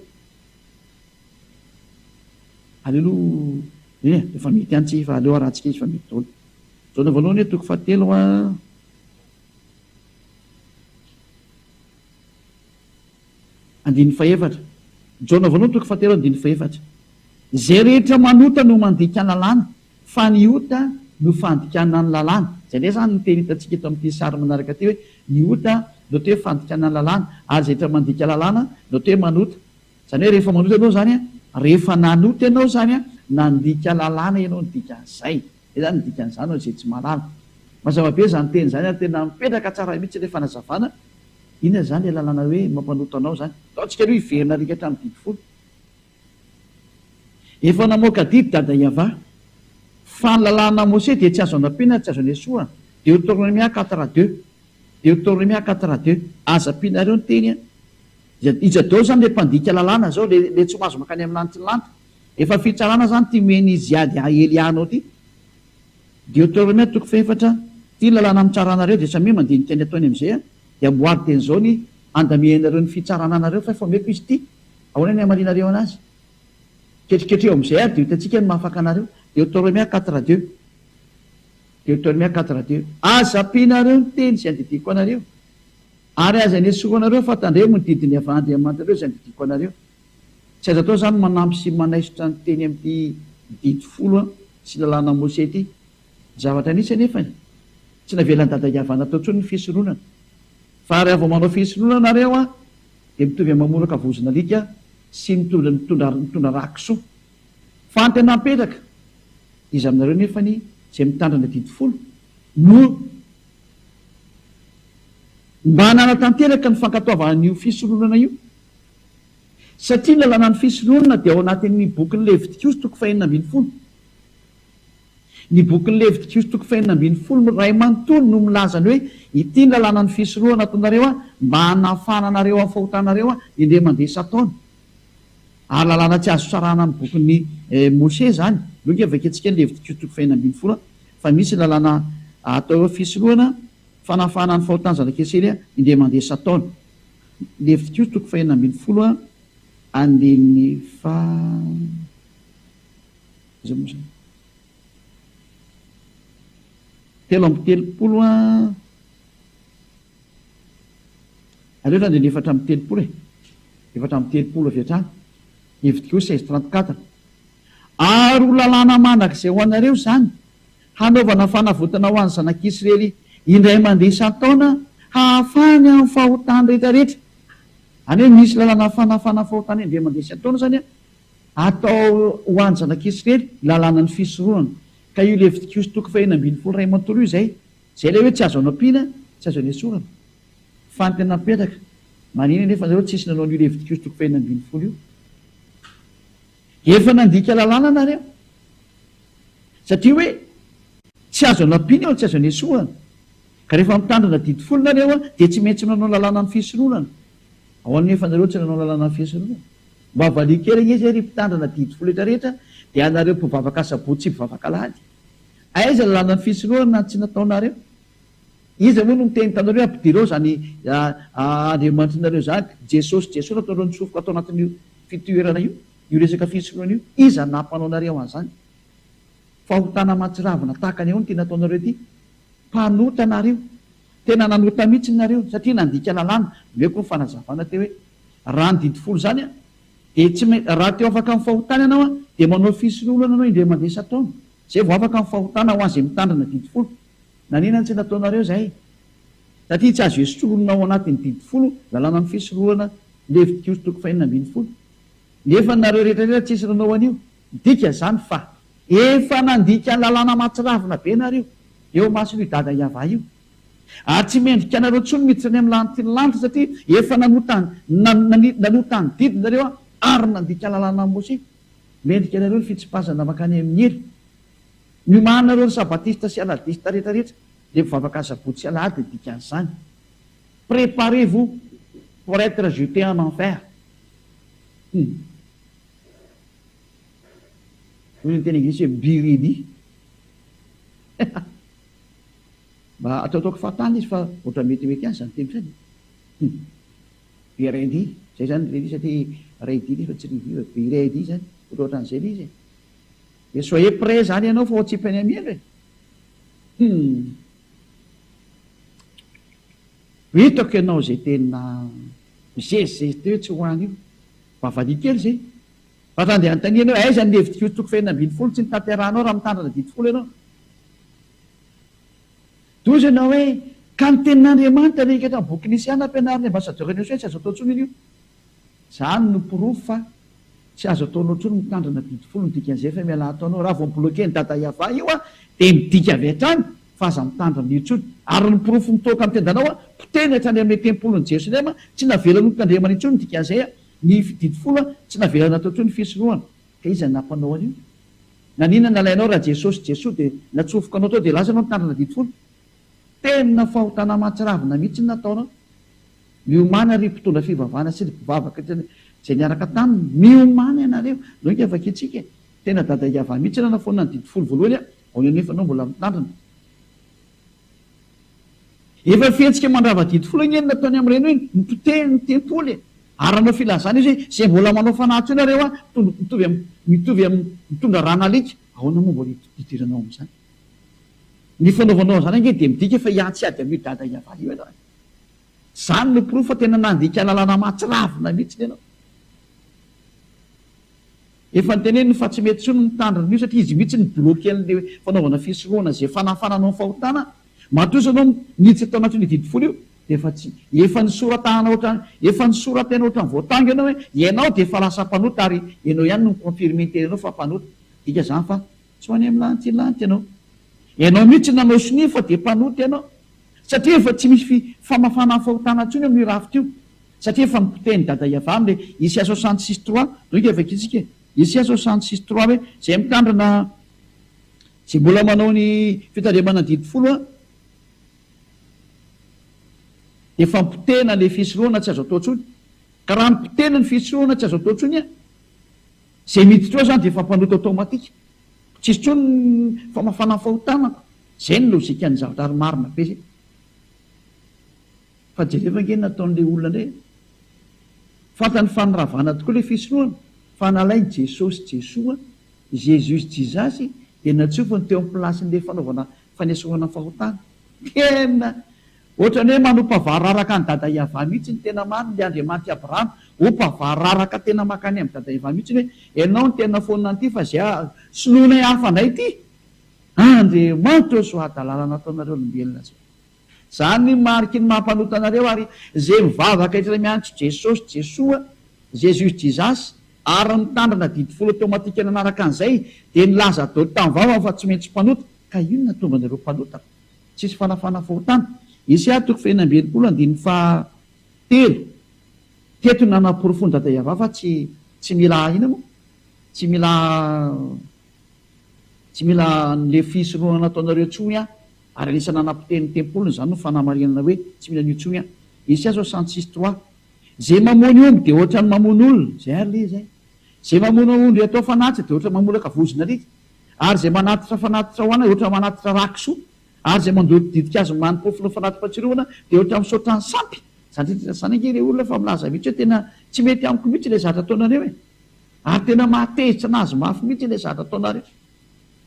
aleloha efa mety antsy fa aleo rahantsika izy fa mety daholo jaona voalohany hoe toko fahatelo a andiny faefatra jaona voalohany toko fahatelo andiny faefatra zay rehetra manota no mandika ny lalàna fa ny ota no fandikana ny lalàna zay ndray zany noteny hitatsika eto amin'ity sary manaraka ty hoe ny ota no to hoe fandikana ny lalàna ary zay rehetra mandika lalàna no to hoe manota zany hoe rehefa manota ianao zany a rehefa nanota ianao zany a nandika lalàna ianao nydikan'izay e zany nydikan'izany ao zay tsy malala mazava be zany teny zany a tena mipetraka tsara mihitsy le fanazavana inona zany le lalàna hoe mampanota anao zany ataotsika aloha hiverina rika hatramin'ny dimy folo efa namoaka didy dada iava fa ny lalàna mose de tsy azo anapina tsy azo any esoa Deutéronomia 4:2 Deutéronomia 4:2 azapinareo ny teny a iza dao zany le mpandika lalàna zao le tsy mahazo makany amin'ny lanitry ny lanitra efa fitsarana zany ty meny izy ady elianao ty Deutéronomia toko faefatra ty lalàna mitsaraanareo de samy mandiniteny ataony am'izay a de amboary teny zao ny andamianareo ny fitsarana anareo fa efa meko izy ty ahoana ny amarinareo anazy ketriketreo am'izay ary de hitantsika ny mahafaka anareo Deutéronomia 4:2 Deutéronomia 4:2 azapinareo ny teny zay andidiko anareo ary aza ny esoa anareo fa tandremo ny didiny avy andriamanitra zay andidiko anareo tsy aza atao zany manampy sy manaisotra ny teny amin'ty didy folo a sy lalàna mose ty zavatra nisy anefany tsy navelany dada iavana atao tsony ny fisoronana fa ary avo manao fisoronana nareo a de mitovy mamoraka vozona lika sy mitondra rakisoa fa antena mpetraka izy aminareo nefany zay mitandrana didy folo no mba hananatanteraka ny fankatoavan'io fisoronana io satria ny lalàna ny fisoronana de ao anatin'ny boky ny Levitikos toko fahenina ambin'ny folo ny boky ny Levitikos toko fahenina ambin'ny folo ray manontolo no milazany hoe ity ny lalàna ny fisoronana ataonareo a mba hanafana anareo amin'ny fahotanareo a indray mandeha sataona ary lalàna tsy azo sarana amin'ny bokyny Mose zany loka avaketsika ny Levitikos toko fahenina ambin'ny folo fa misy lalàna atao hoe fisoronana fanafana ny fahotana zanak'esely a indray mandeha sataona Levitikos toko fahenina ambin'ny folo a andiny fa 3:30 aleo zany de 4:30 4:30 avy hatrany evitiko 16:34 ary ho lalàna manak'izay ho anareo zany hanaovana fanavotana ho any zanak'Israely indray mandeha isan-taona hahafany amin'ny fahotany rehetrarehetra. Any hoe misy lalàna fanafana fahotany indray mandeha isan-taona zany atao ho any zanak'Israely lalàna ny fisorohana. Ka io Levitikos 2:20 io zay le hoe tsy azo anao-pina tsy azo any esorana fa ny tena mipetraka manina nefa zareo tsisy nanao an'io Levitikos 2:20 io efa nandika lalàna nareo satria hoe tsy azo anao-pina eo tsy azo any esorana. Ka rehefa mitandrina didi folo nareo dia tsy maintsy nanao lalàna ny fisorohana. Ao anefa nareo tsy nanao lalàna ny fisorohana mba avalikely izy ry mpitandrina didi folo rehetrarehetra dia anareo mpivavaka sabotsy mpivavaka lahady. Aiza lalàna ny fisorohana tsy nataonareo? Iza moa no miteny tanareo ampidireo zany andriamanitrinareo zany Jesosy nataonareo nitsofoka atao anatin'io fitoerana io resaka fisorohana io. Iza nampanao nareo an'izany? Fahotana matsiravina tahaka ny ahoana ty nataonareo ty? Mpanota nareo, tena nanota mihitsy nareo satria nandika lalàna. Meko ny fanazavana teo hoe raha ny didi folo zany de tsy raha teo afaka amin'ny fahotana ianao de manao fisorohana anao indray mandeha isan-taona. Zay vao afaka amin'ny fahotana ho an'izay mitandrina didi folo. Nanina tsy nataonareo zay satria tsy azo esorona ao anatin'ny didi folo lalàna ny fisorohana Levitikos 2:20. Nefa nareo rehetrarehetra tsisy nanao an'io dika zany fa efa nandika lalàna matsiravina be nareo eo mason'io dada iava io. Ary tsy mendrika anareo tsony miditra any amin'ny lanitra ny lanitra satria efa nanota ny didi nareo ary nandika lalàna ny Mose. Mendrika anareo ny fitsipazana makany amin'ny hery. Miomanareo ny sabatista sy aladista rehetrarehetra dia mivavaka sabotsy sy alahady dika an'izany. Préparez-vous pour être jeté en enfer. Ny teny anglisy hoe be ready. Mba ataotaoko fahatany izy fa ohatra metimety any zany teny zany. Be ready zay zany ready satria ready izy fa tsy riviva be ready zany ohatra an'izay le izy. De soyez prêt zany ianao fa ohatsipany amiely hoe hitako ianao zay tena zezizay teo tsy hoany io vavali kely zay fa tandeha antaniana hoe aiza ny Levitikos 2:20 tsy nitanterahanao raha mitandrina didi folo ianao. Toza ianao hoe ka ny tenin'Andriamanitra rekatra ny boky nisiana ampianariny ambasadorany hoe tsy azo atao tsony io. Zany no pirofo fa tsy azo ataonao tsony mitandrina didi folo midika an'izay fa miala ataonao raha vao mibloke ny dada iava io dia midika avy hatrany fa aza mitandrina io tsony. Ary ny pirofo mitoka amin'ny tendanao poteny hatrany amin'ny tempoly ny Jerosalema tsy navelana tandremana intsony midika an'izay ny didi folo tsy navelana atao tsony fisorohana. Ka iza nampanao an'io? Nanina nalainao raha Jesosy dia natsofoka anao tao dia lasa anao mitandrina didi folo. Tena fahotana matsiravina mihitsy ny nataonao. Miomana ry mpitondra fivavahana sy ry mpivavaka zay niaraka taminy miomana ianareo no ika afaka itsika tena dada iava mihitsy nanafona ny didi folo voalohany ao nefa anao mbola mitandrina. Efa fihetsika mandrava didi folo iny nataony amin'ireny hoe nitoteny ny tempoly ary anao filazana izy hoe zay mbola manao fanahy ianareo mitovy mitondra ranalika ahoana moa mbola idiranao amin'izany. Ny fanaovanao zany ange dia midika fa iatsy ady amin'io dada iava io ianao. Zany no pirofo fa tena nandika lalàna matsiravina mihitsy ianao. Efa nyteneniny fa tsy mety tsony mitandrina io satria izy mihitsy ny bloke an'le fanaovana fisorohana zay fanafananao ny fahotana. Matoa anao nitsy atao anatin'ny didi folo io dia efa nisoratana efa nisoratana ohatra ny voatango ianao hoe ianao dia efa lasa mpanota ary ianao ihany no confirmentenanao fa mpanota. Dika zany fa tsy ho any amin'ny lanitra ianao. Ianao mihitsy nanao sini fa dia mpanota ianao satria efa tsy misy famafana fahotana ntsony amin'io rafitra io satria efa nipoteny dada iava amin'le Isaia 66:3 no ika avaka itsika Isaia 66:3 hoe zay mitandrina zay mbola manao ny fitandremana didi folo dia efa mipotena le fisorohana tsy azo atao tsony. Ka raha mipotena ny fisorohana tsy azo atao tsony zay miditra ao zany dia efa mpanota automatika tsisy tsony famafana fahotanako. Zay ny lozika ny zavatra ary marina be zay. Fa jereva nge nataon'le olona ndray fantany fanoravana tokoa le fisorohana fa nalainy Jesosy Jesoa Jesus Jesus dia natsofony teo amin'ny plasin'le fanaovana fanesoana fahotana tena ohatrany hoe manompavararaka ny dada Iava mihitsy ny tena mariny le Andriamanitra Abrahama opavararaka tena makany amin'ny dada Iava mihitsy hoe ianao ny tena fonina ty fa zay sinoana hafa ndray ty Andriamanitra soadalalana ataonareo olombelona zany mariky ny mampanotanareo ary zay mivavaka etra miantso Jesosy Jesoa Jesus Jesus ary mitandrina didifolo automatika nanaraka an'izay dia nilaza dao tamin'ny fa tsy maintsy mpanota ka io natonga an'ireo mpanota tsisy fanafana fahotana Isaia 29:7 teto nanaporofon'ny dada Iava fa tsy mila ina moa tsy mila le fisoroana nataonareo tsony ary anisana nampiteny tempolony zany no fanamarinana hoe tsy mila nio tsony Isaia 66:3 zay mamono omby dia ohatrany mamono olona zay ary le zay zay mamono ondry atao fanatitra dia ohatra mamolaka vozona rika ary zay manatitra fanatitra hoana ohatra manatitra rakisoa ary zay mandoto didikazo manopofona fanatitra-patsiroana dia ohatra misaotra ny sampy zany ange le olona fa milaza mihitsy hoe tena tsy mety amiko mihitsy le zatra ataonareo e ary tena mahatezitra anazy mafy mihitsy le zatra ataonareo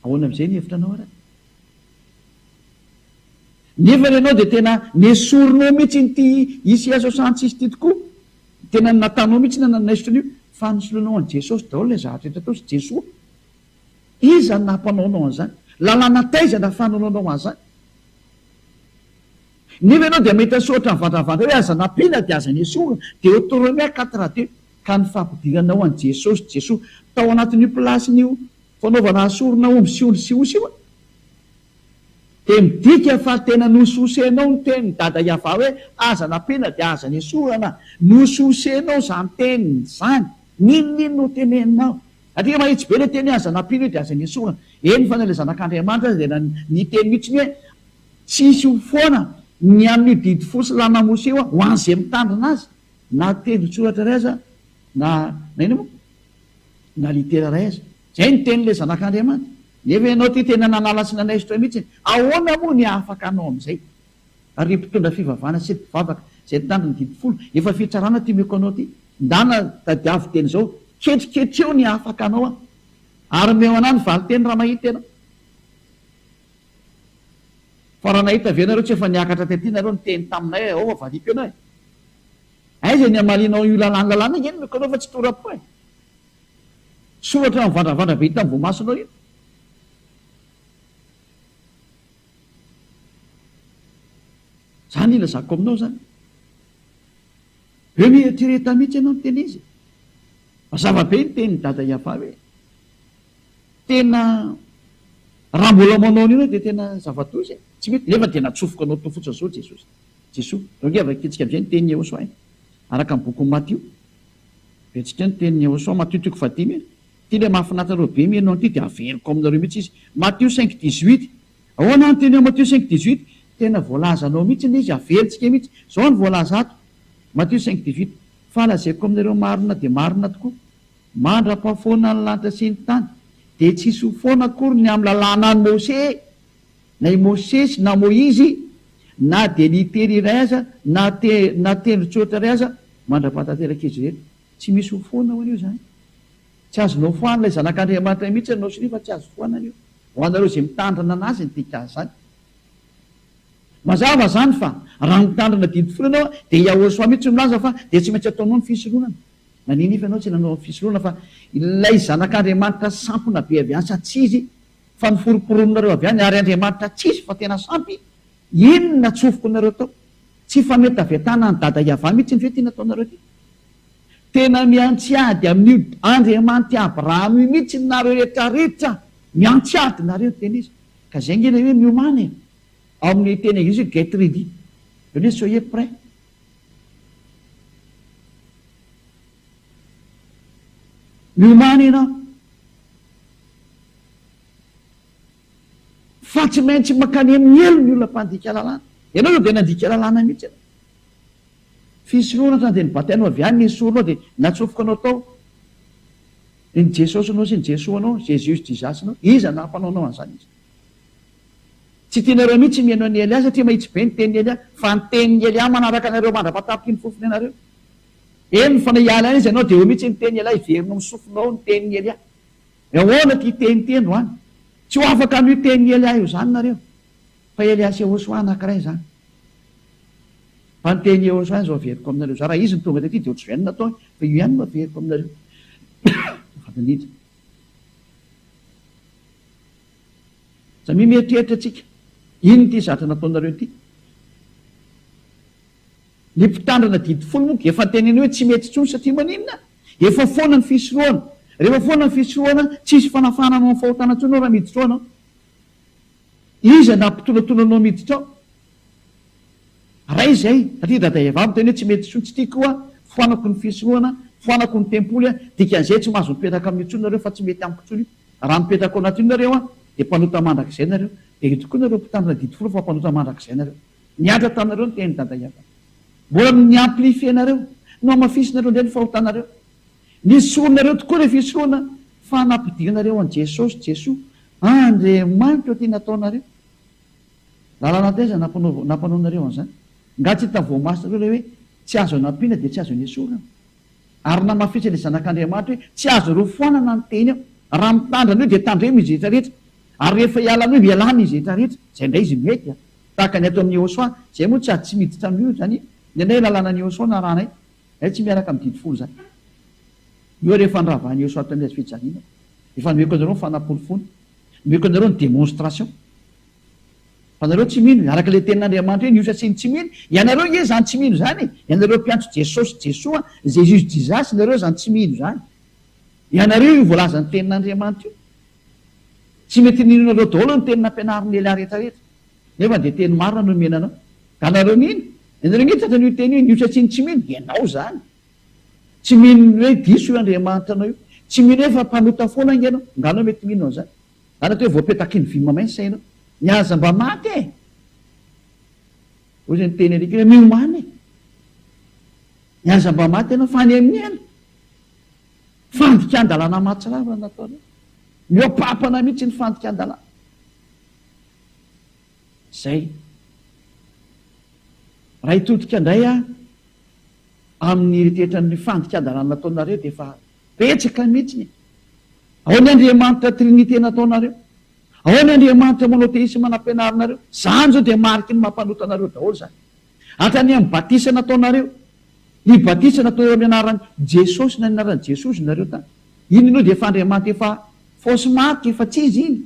ahoana am'izay ny hevitra anao ara nefa ianao dia tena nesoronao mihitsy nyty Isaia 66 ty tokoa tena natanao mihitsy nanaisotranyio fa nisoloanao an' Jesosy daholo le zahatra etra tao sy Jesoa iza nampanaonao an'izany lalàna taizana fanaonao an'izany nefa ianao dia mety soatra mivandravandra hoe aza nampina dia aza nesoa dia otorome 4 ka ny fampidiranao an' Jesosy Jesoa tao anatin'io plasin'io fanaovana asorona omby sy ondry sy osy io dia midika fa tena nososenao ny teniny dada Iava hoe aza nampina dia aza nesoana nososenao zany teniny zany ninonino no teneninao atika mahitsy be le teny aza nampina hoe dia aza nesoana eny fa na le zanak'Andriamanitra azy dia ny teny mihitsy hoe tsisy ho foana ny amin'ny didy fosy lanamose eo ho an'izay mitandrina azy na tendrotsoratra ray aza na ina moa na litera ray aza zay ny teny le zanak'Andriamanitra nefa ianao ty tena nanala sy nanaisotra mihitsy ahoana moa ny afaka anao am'izay ary mpitondra fivavahana sy mpivavaka zay tandriny didifolo efa fitsarana ty meko anao ty ndana tadiavo teny zao ketriketry eo ny afaka anao ary meo ana ny valy teny raha mahita ianao fa raha nahita avenareo tsy efa niakatra tety nareo ny teny taminay ao valiko ianao aiza ny amalinao io lalàna eny meko anao fa tsy torapo soratra mivandravandra be hita amin'ny voamasonao io zany ilazako aminao zany eo mieritreretan mihitsy ianao ny teny izy mazava be ny teny dada Iava hoe tena raha mbola manao an'io dia tena zavatozy tsy mety nefa dia natsofoka anao to fotsiny zao Jesosy Jesoa reo avakitsika am'izay ny teniny Ehosoa araka ny boky Matio vetsika ny teniny Ehosoa Matio 5:10 ty le mahafinaritra be mianao ty dia averiko aminareo mihitsy izy Matio 5:18 ahoana ny teny eo Matio 5:18 tena voalazanao mihitsy ny izy averitsika mihitsy zao ny voalaza ato Matio 5:18 fa lazaiko aminareo marina dia marina tokoa mandra-pahafoana ny lanitra sy ny tany dia tsisy ho foana akory ny amin'ny lalàna ny Mose na i Mosesy na Moizy na dia litery iray aza na tendrotsotra ray aza mandra-pahatanteraka izy rehetra tsy misy ho foana ho an'io zany tsy azonao foana ilay zanak'Andriamanitra mihitsy anao sy fa tsy azo foana an'io ho anareo izay mitandrina anazy ny dikazy zany mazava zany fa raha mitandrina didifolo ianao dia Iahosoa mihitsy milaza fa dia tsy maintsy ataonao ny fisoronana nanina ifa ianao tsy nanao ny fisoronana fa ilay zanak'Andriamanitra sampona be avy any sa tsy izy fa niforoporonareo avy any ary Andriamanitra tsisy fa tena sampy ino natsofoko nareo tao tsy fa mety aviatana ny dada Iava mihitsy ny fety nataonareo ty tena miantsiady amin'io Andriamanitra Abrahama io mihitsy nareo rehetrarehetra miantsiady nareo tena izy ka zay ngena hoe miomany ao amin'ny teny anglisy hoe get ready hoe soyez prêt miomany ianao fa tsy maintsy makany amin'ny elo ny olona mpandika lalàna ianao io dia nandika lalàna mihitsy ianao fisoroana dia nibatainao avy any nesoronao dia natsofoka anao tao ny Jesosy anao sy ny Jesoa anao Jesus Jesus anao iza nampanaonao an'izany izy tsy tianareo mihitsy mihaino ny Elia satria mahitsy be ny tenin'ny Elia fa ny tenin'ny Elia manaraka anareo mandra-patapoky ny fofony anareo eny fa naiala any izy ianao dia eo mihitsy ny tenin'ny Elia iverinao misofonao ny tenin'ny Elia ahoana ty teny teny ho any tsy ho afaka an'io tenin'ny Elia io zany nareo fa Eliasy Yehosoa anankiray zany fa nyteny Yehosoa zao averiko aminareo za raha izy ny tonga ty de ohatry vainina tao fa io ihany no averiko aminareo fatanindra za mieritreritra atsika ino ty zatra nataonareo ty ny mpitandrana didy folo moka efa teneny hoe tsy mety tsony satria maninona efa foana ny fisoroana rehefa foana ny fisoroana tsisy fanafana nao fahotana tsony ao raha miditra ao anao iza nampitolatolanao miditra ao ray zay satria dadavavy teny hoe tsy mety tsony tsy tiako a foanako ny fisoroana foanako ny tempoly a dikan'izay tsy mahazo mipetraka amin'ny tsony nareo fa tsy mety amiko tsony raha mipetraka ao anaty io nareo a de mpanota mandrak'izay nareo de tokoa nareo mpitandrina didy folo fa mpanota mandrak'izay nareo niatra tanareo ny teny dadavavy mbola ny amplifenareo no amafisinareo ndray ny fahotanareo nisoronareo tokoa le fisoroana fa nampidignareo an Jesosy Jesoa Andriamanitra ty nataonareo lalana taiza nampanaonareo an'izany nga tsy hitany voamasinareo le hoe tsy azo anampiana de tsy azo ny esorana ary namafitsy le zanak'Andriamanitra hoe tsy azo ro foanana ny teny ao raha mitandrana io de tandremo izy rehetra rehetra ary rehefa hialana io mialana izy rehetra rehetra zay ndray izy mety tahaka ny ato amin'ny Yehosoa zay moa tsy ady tsy miditra amin'io zany nenay lalana ny Yehosoa na ranay ay tsy miaraka amin'ny didy folo zany io rehefa nravahany Yehosoa tamy azy fijaliana efa nomeko anareo ny fanapolofony nomeko anareo ny démonstration fa nareo tsy mino araka le tenin'Andriamanitra hoe niosasiny tsy mino ianareo nge zany tsy mino zany ianareo mpiantso Jesosy Jesoa Jésus Jesus nareo zany tsy mino zany ianareo io voalaza ny tenin'Andriamanitra io tsy mety ninonareo daholo ny teny nampianariny lehilahy rehetra rehetra nefa de teny marina no menanao ka nareo mino ianareo nge tratran'io teny hoe niosasiny tsy mino ianao zany tsy mino hoe diso io Andriamanitra anao io tsy mino hoe fa mpanota foana inganao nganao mety mino an'izany anatao hoe voapetaky ny vy mamainy sainao niaza mba maty e ozy ny teny alika hoe miomany niaza mba maty ianao fa any amin'ny ena fandikan-dalàna mahatsirava nataonao miopapana mihitsy ny fandikan-dalàna zay raha hitodika ndray a amin'ny retetra ny fandikan-dalàna nataonareo de efa petsaka mihitsy ao ny Andriamanitra trinité nataonareo ao ny Andriamanitra monoteisme nampianarinareo zany zao de mariky ny mampanotanareo daholo zany hatrany amin'ny batisa nataonareo ny batisa nataonareo amin'ny anaran'ny Jesosy na ny anaran'ny Jesosy nareo tany iny aloha de efa Andriamanitra efa fausse marque efa tsy izy iny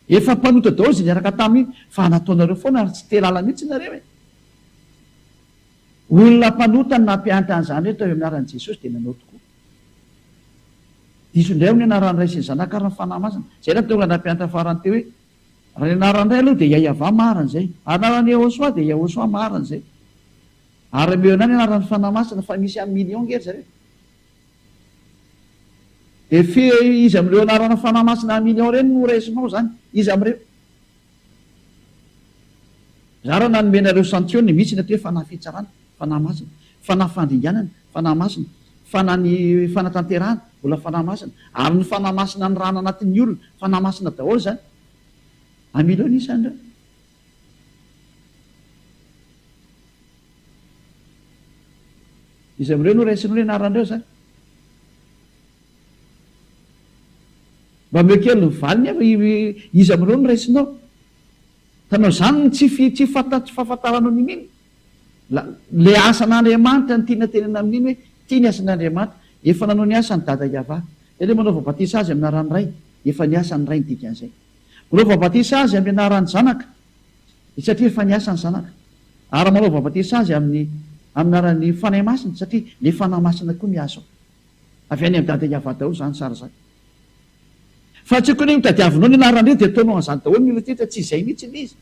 efa mpanota daholo zay niaraka taminy fa nataonareo foana ary tsy telala mihitsy nareo e olona mpanota ny nampianatra an'izany reto eo amin'ny anaran'ny Jesosy de nanao tokoa diso indray amin'ny anaran'iray sy ny zanakary ny fanahy masina zay na tonga nampianatra farany teo hoe raha ny anaran'iray aloha de Yahava mariny zay anaran'ny Yehosoa de Yehosoa mariny zay ary meo ana ny anaran'ny fanahy masina fa misy amin'ny million ngery zareo de fe izy am'ireo anarana fanahy masina million reny no raisinao zany izy am'ireo za raha nanomenareo santiony misy nateo hoe fanahy fitsarana fanahy masina fanahy fandringanana fanahy masina fanany fanatanterahana mbola fanahy masina ary ny fanahy masina ny rana anatin'ny olona fanahy masina daholo zany amiliona isany reo izy am'ireo no raisinao hoe anaran'ireo zany mba meo kely ny valiny afa izy am'ireo no raisinao tanao zany tsy fahafantaranao nin'iny le asan'Andriamanitra ny tiana tenena amin'iny hoe tia ny asan'Andriamanitra efa nanao ny asany dada Yahava ele manao vabatisa azy amin'ny anaran'ny ray efa ny asany ray ny dikan'izay manao vabatisa azy amin'ny anaran'ny zanaka satria efa ny asany zanaka ary manao vabatisa azy amin'ny anaran'ny fanahy masina satria le fanahy masina koa miasa avy any amin'ny dada Yahava daholo zany sara zany fa tsy koa mitadiavinao ny anaran'ireo de ataonao an'izany daholo ny olona tsy izay mihitsy ny izy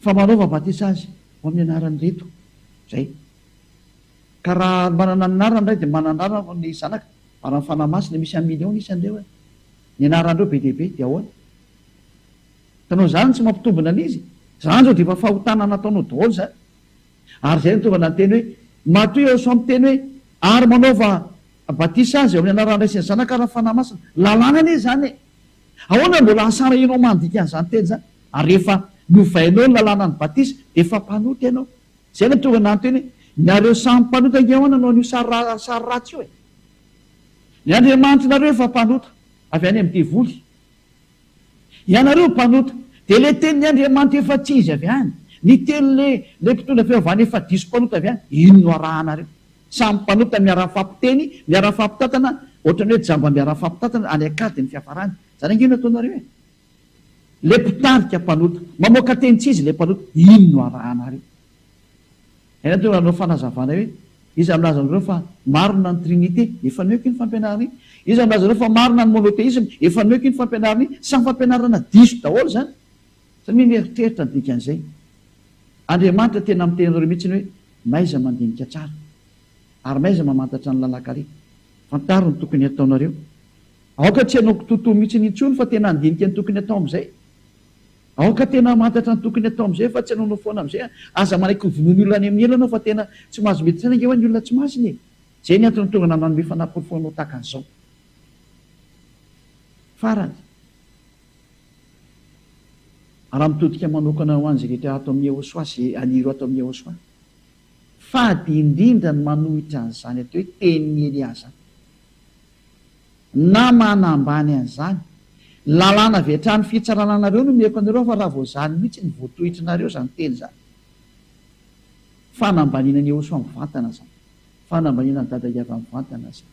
fa manao vabatisa azy ao amin'ny anaran'ny reto zay ka raha manana ny anarany ray de mananarana ny zanaka ary ny fanahy masina misy amin'ny million isan'ireo ny anaran'ireo be dehibe de ahoana tanao zany tsy mampitombona an'izy zany zao de efa fahotana nataonao daholo zany ary zay nitonga nanteny hoe matoy eo so am'teny hoe ary manaova batisa azy eo amin'ny anaran'ray sy ny zanaka ary ny fanahy masina lalàna anie zany e ahoana mbola asara ianao mandika an'izany teny zany ary rehefa novainao ny lalàna ny batisa de efa mpanota ianao zay no tonga nanteny hoe nareo samy mpanota nge ahoana anao nio sary ratsy io e ny Andriamanitra nareo efa mpanota avy any amin'ny devoly ianareo mpanota dia le tenin'ny Andriamanitra efa tsy izy avy any, ny teny le mpitondra fiavana efa diso mpanota avy any, ino no arahanareo? Samy mpanota miara-fampiteny, miara-fampitatana, ohatrany hoe jamba miara-fampitatana any akady ny fiafarany. Zany angino ataonareo e? Le mpitarika mpanota, mamoaka teny tsy izy le mpanota, ino no arahanareo? Ena to anao fanazavana hoe izy milaza anareo fa marina ny trinité, efa noeky ny fampianarana iny. Izy milaza anareo fa marina ny monothéisme, efa noeky ny fampianarana iny. Samy fampianarana diso daholo zany. Satria mieritreritra ny dikan'izay. Andriamanitra tena miteny anareo mihitsy hoe maiza mandinika tsara, ary maiza mamantatra ny lalakare. Fantaro ny tokony ataonareo. Aoka tsy hanao totoa mihitsy nintsony fa tena andinika ny tokony atao am'izay. Aoka tena mantatra ny tokony atao am'izay fa tsy hanao foana am'izay. Aza manaiky vonoiny olona any amin'ny elana fa tena tsy mahazo mety saina nge hoe ny olona tsy masiny e. Zay ny antony tonga nanome fanamporifonao tahaka an'izao. Farany. Raha mitodika manokana ho an'izay rehetra ato amin'ny Ahosoa sy aniro ato amin'ny Ahosoa. Fady indrindra ny manohitra an'izany atao hoe tenin'ny Eliasa. Na manambany an'izany. Lalàna avy hatrany fitsarananareo no mieko anareo fa raha voazany mihitsy ny voatohitrinareo zany teny zany. Fanambanina ny Ahosoa mivantana zany. Fanambanina ny dada Iava mivantana zany.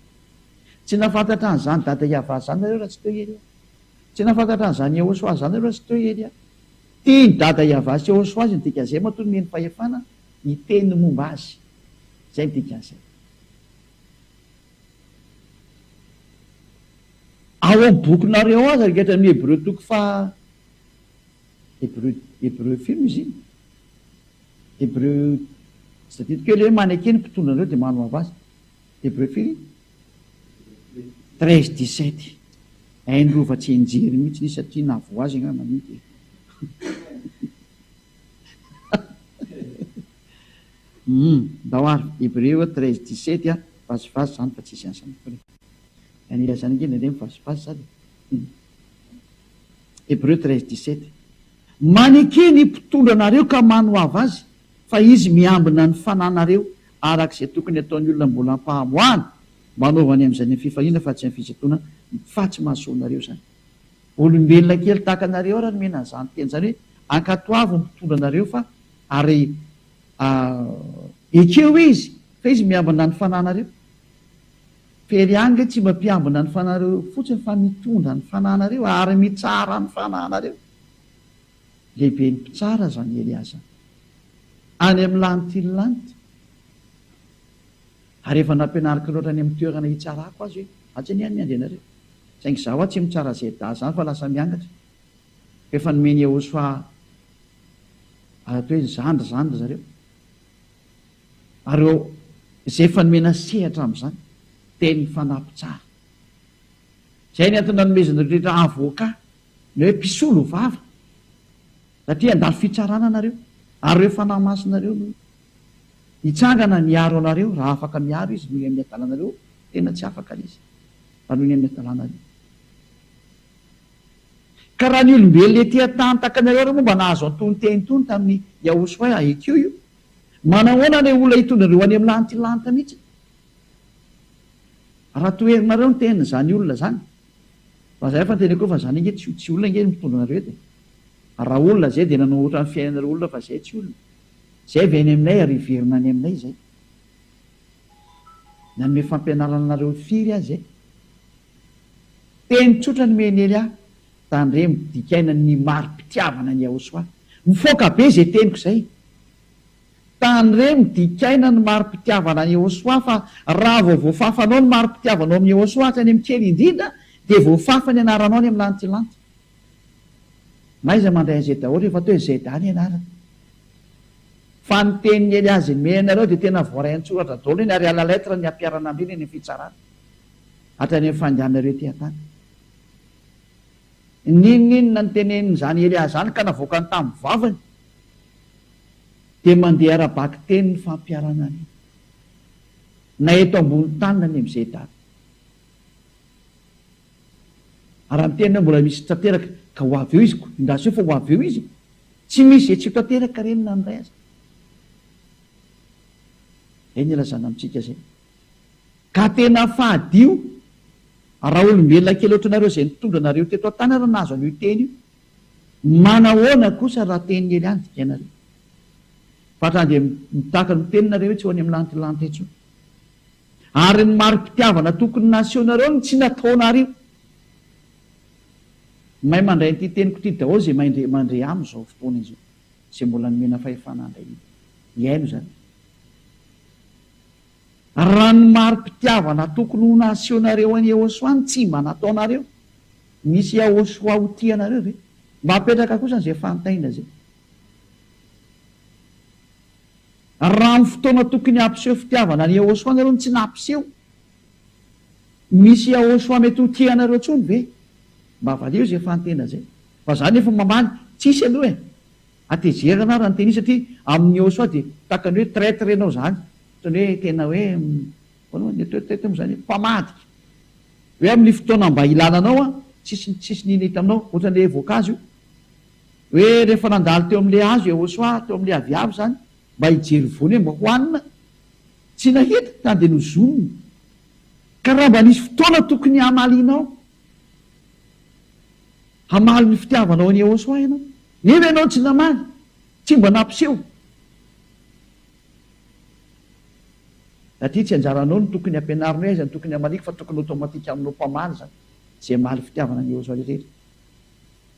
Tsy nafantatra an'izany dada Iava zany nareo raha tsy teo Elia. Tsy nafantatra an'izany Ahosoa zany nareo raha tsy teo Elia. Tiany dada Iava sy Ahosoa azy ny dikan'izay matoa meny fahefana hiteny momba azy. Zay ny dikan'izay. Ao amin'ny bokinareo azy rehetra amin'ny Hébreu toko fa Hébreu firy izy iny? Hébreu satria toko le hoe manekeny mpitondra anareo dia manao avy azy. Hébreu firy? 13-17. Hainy rova tsy enjery mihitsy izy satria navo azy nga manity. Ndao ary Hébreu 13-17 vasivasy zany fa tsisy an'izany koa. Anila zany ngeny reny vasivasy zany. Hébreu 13-17. Manekeny mpitondra anareo ka mano avy azy fa izy miambina ny fananareo arak'izay tokony ataon'ny olona mbola ampahamoana manaovany amin'izany fifahina fa tsy amin'ny fisetoana fa tsy mahasoanareo zany. Olombelona kely tahaka anareo raha nomena an'izany teny zany hoe ankatoavo ny mpitondra anareo fa ary ekeo izy fa izy miambina ny fananareo. Fery anga tsy mampiambina ny fananareo fotsiny fa mitondra ny fananareo ary mitsara ny fananareo. Lehibe ny mpitsara zany Eliasa. Any amin'ny lantilanty. Ary efa nampianariko loatra any amin'ny toerana hitsarako azy hoe atsy ny any andenareo. Saingy zaho tsy mitsara zay da zany fa lasa miangatra. Efa nomeny Ahosoa atao hoe zandry zareo. Ary izay efa nomena sehatra amin'izany teny fanampy tsara. Zay ny antony nanomezana rehetra avoka ny hoe mpisolo vava. Satria andalo fitsarana nareo. Ary hoe fanahy masinareo no hitsangana miaro anareo raha afaka miaro izy noho amin'ny adalanareo tena tsy afaka izy. Fa noho amin'ny adalanareo. Ka raha ny olombelona ety an-tany anareo reo momba nahazo antony teny tony tamin'ny Ahosoa ekeo io. Manahoana ny olona hitondranareo any amin'ny lantilanta mihitsy. Raha toerinareo ny teniny zany olona zany. Fa zay efa teny koa fa zany nge tsy olona nge mitondra anareo edy. Raha olona zay dia nanao ohatran'ny fiainanareo olona fa zay tsy olona. Zay avy any aminay ary iverina any aminay zay. Nanome fampianaranareo firy azy zay. Teny tsotra ny menely tandremo dikaina ny mari-pitiavana ny Ahosoa. Mifoaka be zay teniko zay. Tandremo dikaina ny mari-pitiavana ny Ahosoa fa raha vao voafafanao ny mari-pitiavanao amin'ny Ahosoa hatrany amin'ny kely indrindra dia voafafa ny anaranao any amin'ny lantilanta. Maiza mandray an'izay daholo efa atao izay dany ianarana. Fa ny tenin'ny Eliasa menareo dia tena voaray an-tsoratra daholo iny ary ala lettre ny ampiarana ambiny ny fitsarana. Hatrany amin'ny fandehanareo ty an-tany. Ninonina ny tenenin'izany Eliasa zany ka navoaka ny tamin'ny vavany dia mandeha arabaky teny ny fampiarana any. Na eto ambony tany na ny amin'izay tany. Ary ny teny mbola misy tanteraka ka ho avy eo izy, ndasy eo fa ho avy eo izy. Tsy misy zay tsy ho tanteraka reny na ndray azy. Eny ilazana amintsika zay. Ka tena fahadio, raha olombelona kely ohatranareo izay nitondra anareo teto an-tany raha nahazo an'io teny io. manahoana kosa raha teniny ely any tika ianareo fa raha dia mitaka ny teninareo hoe tsy ho any amin'ny lantilanta etso ary ny mari-pitiavana tokony nasionareo ny tsy nataonareo mahay mandray nyity teniko ty daholo zay mandre am'izao fotoana izao zay mbola nomena fahefanandray iaino zany raha ny mari-pitiavana tokony ho nasionareo any Ehosoa tsy manataonareo misy Ehosoa ho tianareo ve mba hapetraka kosa zay fantaina zay raha ny fotoana tokony hampiseho fitiavana ny Ehosoa nareo tsy nampiseho misy Ehosoa mety ho tianareo tsony ve mba valeo zay fantena zay fa zany efa mamaly tsisy aloha e atezerana raha ny teny satria amin'ny Ehosoa dia takany hoe traitre ianao zany ohatrany hoe tena hoe toetraitre mo zany mpamadika hoe amin'ny fotoana mba ilananao a tsisy nina hita aminao ohatran'le voankazo io hoe rehefa nandalo teo amin'le azo Ehosoa teo amin'le aviavy zany mba hijery voany hoe mba hoanina tsy nahita tany dia nozonony ka raha mba nisy fotoana tokony hamalinao hamaly ny fitiavanao any Ehosoa ianao nefa ianao tsy namaly tsy mba nampiseho satria tsy anjaranao no tokony ampianarinao aiza ny tokony hamalika fa tokony automatika aminao mpamaly zany zay maly fitiavana ny Ehosoa rehetra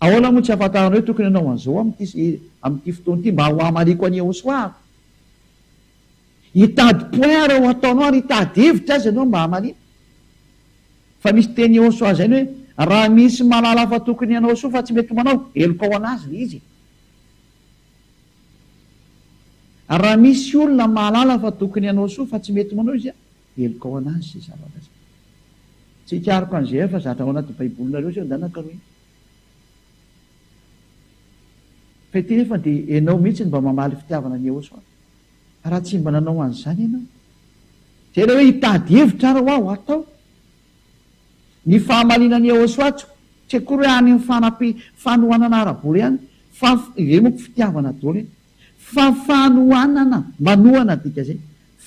ahoana moa tsy afantaranao hoe tokony anao an'izao amin'ity fotoana ity mba ho hamaliko any Ehosoa hitady point ary ho ataonao ary hitady hevitra azy ianao mba hamalina fa misy teny Ehosoa zany hoe raha misy malala fa tokony ianao soa fa tsy mety manao eloko ao anazy le izy raha misy olona mahalala fa tokony ianao soa fa tsy mety manao izy a eloko ao anazy sy zavatra zay tsy hikariko an'izay fa zatra ao anaty baibolinareo zay ndanakaroe fa ity nefa dia ianao mihitsy mba mamaly fitiavana ny Ehosoa raha tsy mba nanao an'izany ianao zay raha hoe hitady hevitra ara ho aho atao ny fahamalinany Ehosoa tsy akory hoe any amin'ny fanohanana araboly ihany fa izay moko fitiavana daholo fa fanohanana manohana dika zay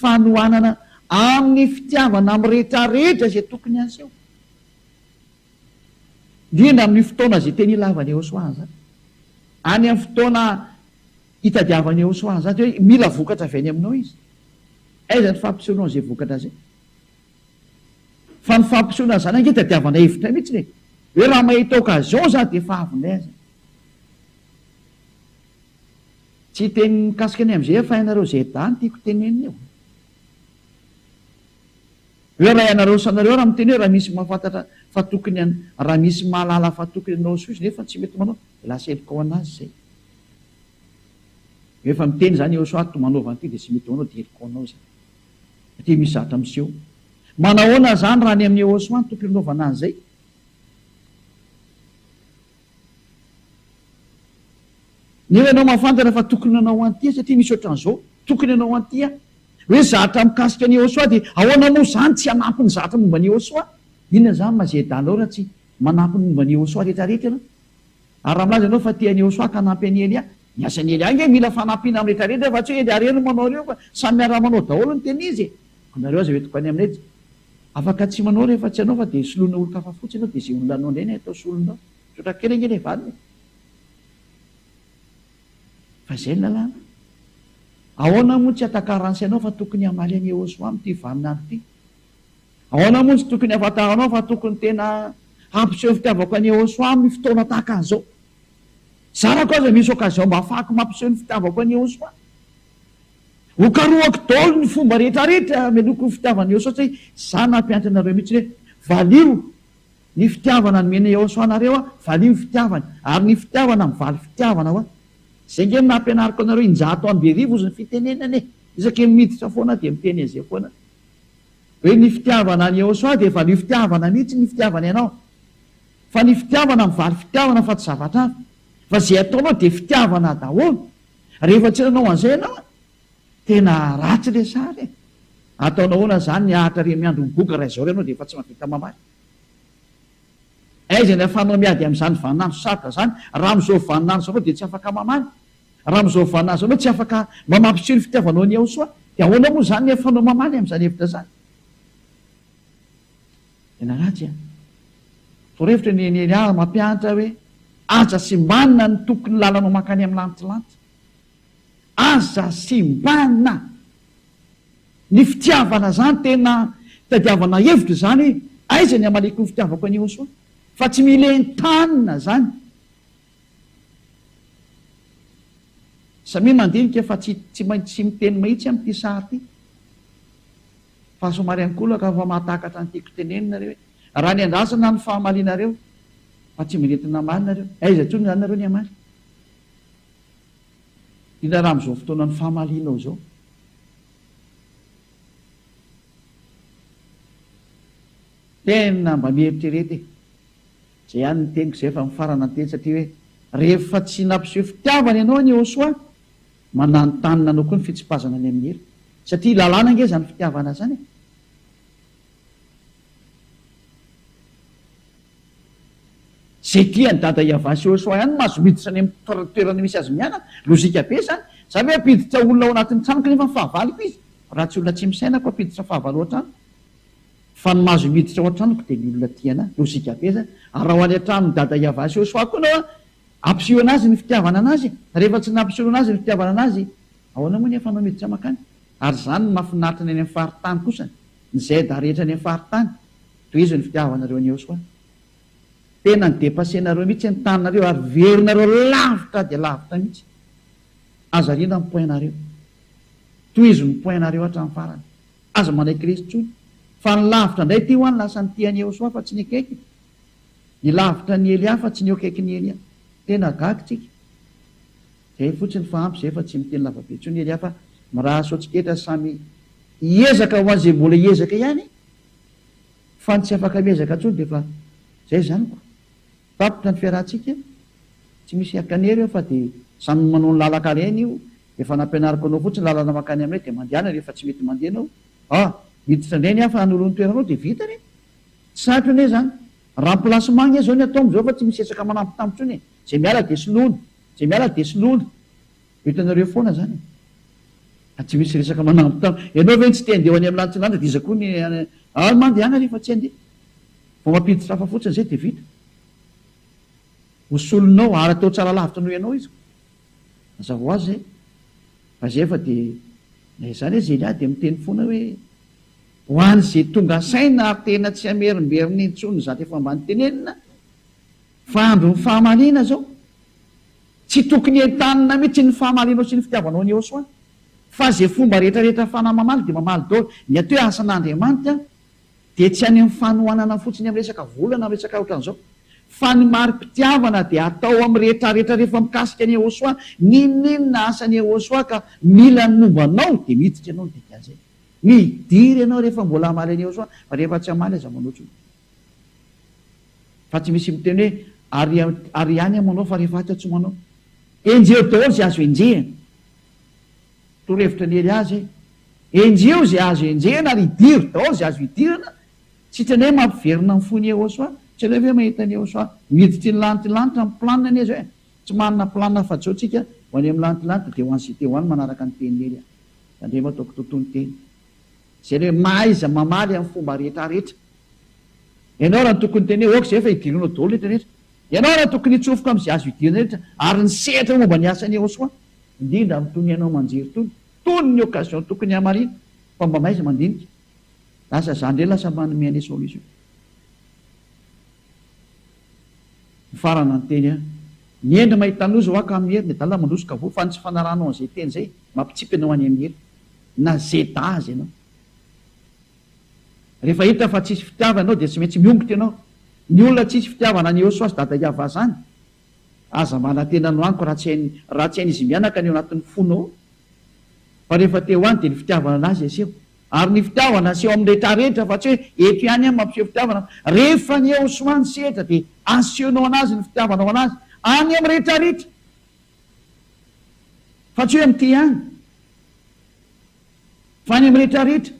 fanohanana amin'ny fitiavana amin'ny rehetrarehetra zay tokony aseho indrindra amin'ny fotoana zay teny ilavany Ehosoa zany any amin'ny fotoana hitadiavany Ehosoa zany hoe mila vokatra avy any aminao izy aiza ny fampisehoanao zay vokatra zay fa ny fampisehoana zany ange tadiavana hevitra mihitsy hoe raha mahita okazion zany dia efa avonay azy tsy teny mikasika any am'izay fa hainareo zay dany tiako teneniny eo hoe raha ianareo sanareo raha miteny hoe raha misy mahafantatra fa tokony raha misy mahalala fa tokony anao soa izy nefa tsy mety manao lasa eloko ao anazy zay efa miteny zany Ehosoa tomanaovana ty dia tsy mety manao dia eloko ao anao zay satria misy zatra miseho manahoana zany raha ny amin'ny Ehosoa tokony anaovana an'izay nefa ianao mahafantatra fa tokony anao an'ity satria misy ohatran'izao tokony anao an'ity a hoe zatra mikasika ny Ehosoa dia ahoana moa zany tsy hanampy ny zatra momba ny Ehosoa inona zany mazedanao raha tsy manampy ny momba ny Ehosoa rehetrarehetra ianao ary raha milaza ianao fa tia ny Ehosoa ka hanampy any Elia ny asany Elia ange mila fanampiana amin'ny rehetrarehetra fa tsy hoe Ely areno manao reo fa samy miara manao daholo ny teny izy nareo aza vetoko any aminay afaka tsy manao rehefa tsy anao fa dia soloina olo-kafa fotsy ianao dia zay olona anao indray ny atao solonao sotra kely ange le valiny fa zay ny lalàna ahoana moa tsy atakarantsy anao fa tokony hamaly any Ehosoa amin'ity vaninandro ity ahoana moa tsy tokony hafantaranao fa tokony tena hampiseho fitiavako any Ehosoa amin'ny fotoana tahaka an'izao zarako aza misy okazion mba afahako mampiseho ny fitiavako any Ehosoa hokarohako daholo ny fomba rehetrarehetra meloko ny fitiavana Ehosoa tsy za nampianatra anareo mihitsy hoe valio ny fitiavana nomena Ehosoa anareo a valio ny fitiavana ary ny fitiavana mivaly fitiavana ho a zay nge nampianariko anareo injato any berivo izy ny fitenenany isake miditra foana dia miteny azay foana hoe ny fitiavana ny Ehosoa dia valio fitiavana mihitsy ny fitiavana ianao fa ny fitiavana mivaly fitiavana fa tsy zavatra avy fa zay ataonao dia fitiavana daholo rehefa tsy nanao an'izay ianao tena ratsy le sary ataonao hoana zany ny ahatra re miandro miboka raha izao renao dia efa tsy mavita mamaly aiza ny afanao miady amin'izany vaninandro sarotra zany raha amin'izao vaninandro zao anao dia tsy afaka mamaly raha amin'izao vaninandro zao anao tsy afaka mba mampiseho ny fitiavanao ny Ehosoa dia ahoana moa zany ny afanao mamaly amin'izany hevitra zany tena ratsy a torevitra ny Elia mampianatra hoe aza simbanina ny tokony lalanao makany amin'ny lantilanitra, aza simbana ny fitiavana zany, tena tadiavana hevitra zany, aiza ny amaleko ny fitiavako anio soa, fa tsy mila entanina zany. Samy mandinika fa tsy miteny mahitsy amin'ity sary ity, fa somary ankolaka fa mahatakatra nytiako tenenina reo hoe raha ny andrasana ny fahamalinareo fa tsy miretina malinareo, aiza tsony zany nareo ny amaly. Indra raha am'izao fotoana ny fahamalinao zao, tena mba mieritrerety zay ihany ny teniko zay fa mifarana ny teny, satria hoe rehefa tsy nampiseho fitiavana ianao ny Josoa, mananotanina anao koa ny fitsipazana ny amin'ny hery, satria lalàna nge zany fitiavana zany. Zay tia ny dada Iavasy Josoa ihany mahazo miditra any amin'ny toerana misy azy miana, lozika be zany. Zany hoe apiditra olona ao anatin'ny tranoko nefa fahavaloko izy, raha tsy olona tsy misainako apiditra fahavalo ao an-trano, fa ny mahazo miditra ao an-tranoko dia ny olona tiana, lozika be zany. Ary raha ho any an-trano ny dada Iavasy Josoa koa nao ampiseho anazy ny fitiavana anazy, rehefa tsy nampiseho anazy ny fitiavana anazy, ahoana moa nefa anao miditra makany. Ary zany ny mahafinaritra ny any amin'ny faritany kosa, ny Zeda rehetra any amin'ny faritany, toy izy ny fitiavanareo ny Josoa. Tena ny depassenareo mihitsy ny tanareo, ary verinareo lavitra dia lavitra mihitsy. Aza rindra ny poinareo, toy izy ny poinareo hatramin'ny farany. Aza manay Kristy tsony, fa ny lavitra indray ty ho any lasa ny tiany Josoa fa tsy ny akaiky, ny lavitra ny Elia fa tsy ny akaiky ny Elia. Tena gaky tsika zay fotsiny fa ampy zay fa tsy miteny lavabe tsony Elia, fa miraha soatsiketra samy hiezaka ho an'izay mbola hiezaka ihany, fa ny tsy afaka miezaka tsony dia fa zay zany ko tapitra ny fiarahantsika, tsy misy akanery eo fa dia samy manao ny lalaka reny io, efa nampianariko anao fotsiny lalana makany amin'ireny dia mandehana, rehefa tsy mety mandeha anao miditra indray ny hafa hanolon'ny toeranao dia vita reny, tsy sarotra ane zany. Remplacement zao ny atao am'izao fa tsy misy esaka manampy tampotsony, zay miala dia soloana, zay miala dia soloana, hitanareo foana zany, tsy misy resaka manampy tampo. Ianao ve tsy te handeha ho any amin'ny lanitsilanta dia iza koa ny mandehana rehefa tsy handeha, vao mampiditra hafa fotsiny zay dia vita. Hosolonao ary atao tsara lavitra noho ianao izy, mazava ho azy zay. Fa zay fa dia zany hoe Elia dia miteny foana hoe ho an'izay tonga saina ary tena tsy hamerimberiny intsony zany efa ambany tenenina, fa andro ny fahamalina zao tsy tokony entanina mihitsy ny fahamalinao sy ny fitiavanao ny Josoa, fa zay fomba rehetrarehetra fanahy mamaly dia mamaly daholo. Ny atao hoe asan'Andriamanitra dia tsy any amin'ny fanohanana fotsiny amin'ny resaka volana, amin'ny resaka ohatran'izao, fa ny mari-pitiavana dia atao amin'ny rehetrarehetra rehefa mikasika ny Josoa, ninona asany Josoa ka mila ny mombanao dia miditra ianao ny dikan'izay. Midiry ianao rehefa mbola hamaly any Josoa, fa rehefa tsy hamaly aza manao tsony. Fa tsy misy miteny hoe ary ihany manao fa rehefa tsy manao. Enjeo daholo zay azo enjehana. Torohevitra ny Elia zay. Enjeo zay azo enjehana ary idiry daholo zay azo idirana. Tsy tena hoe mampiverina ny fony Josoa, tsy le hoe mahita ny Josoa miditra ny lantilanitra ny planina ny zay. Tsy manana planina fa zao tsika ho any amin'ny lantilanitra dia ho an'izay teo ho any manaraka ny teny Elia. Andrema ataoko tontony teny. Zay le mahaiza mamaly amin'ny fomba rehetrarehetra. Ianao raha ny tokony teny hoe oka zay fa idirinao daholo rehetrarehetra. Ianao raha tokony hitsofoka amin'izay azo idirana rehetra, ary ny sehatra momba ny asany Josoa, indrindra amin'itony ianao manjery tony, tony ny okazion tokony hamarina, fa mba maiza mandinika. Lasa zany indray lasa manome ane solution. Farana ny teny ny endry mahita loza ho aka amin'ny hery, ny dalana mandrosoka vo, fa ny tsy fanaranao an'izay teny zay mampitsipy anao any amin'ny hery, na Zeda azy ianao. Rehefa hita fa tsisy fitiavana anao dia tsy maintsy miongotra ianao. Ny olona tsisy fitiavana ny Josoa sy dada Iava zany, aza manantena no aniko raha tsy hain'izy mianaka ny ao anatin'ny fonao, fa rehefa teo any dia ny fitiavana anazy aseho. Ary ny fitiavana aseho amin'ny rehetrarehetra, fa tsy hoe eto ihany mampiseho fitiavana. Rehefa ny Josoa ny sehatra dia asehonao anazy ny fitiavanao anazy any amin'ny rehetrarehetra, fa tsy hoe amin'ity ihany, fa any amin'ny rehetrarehetra.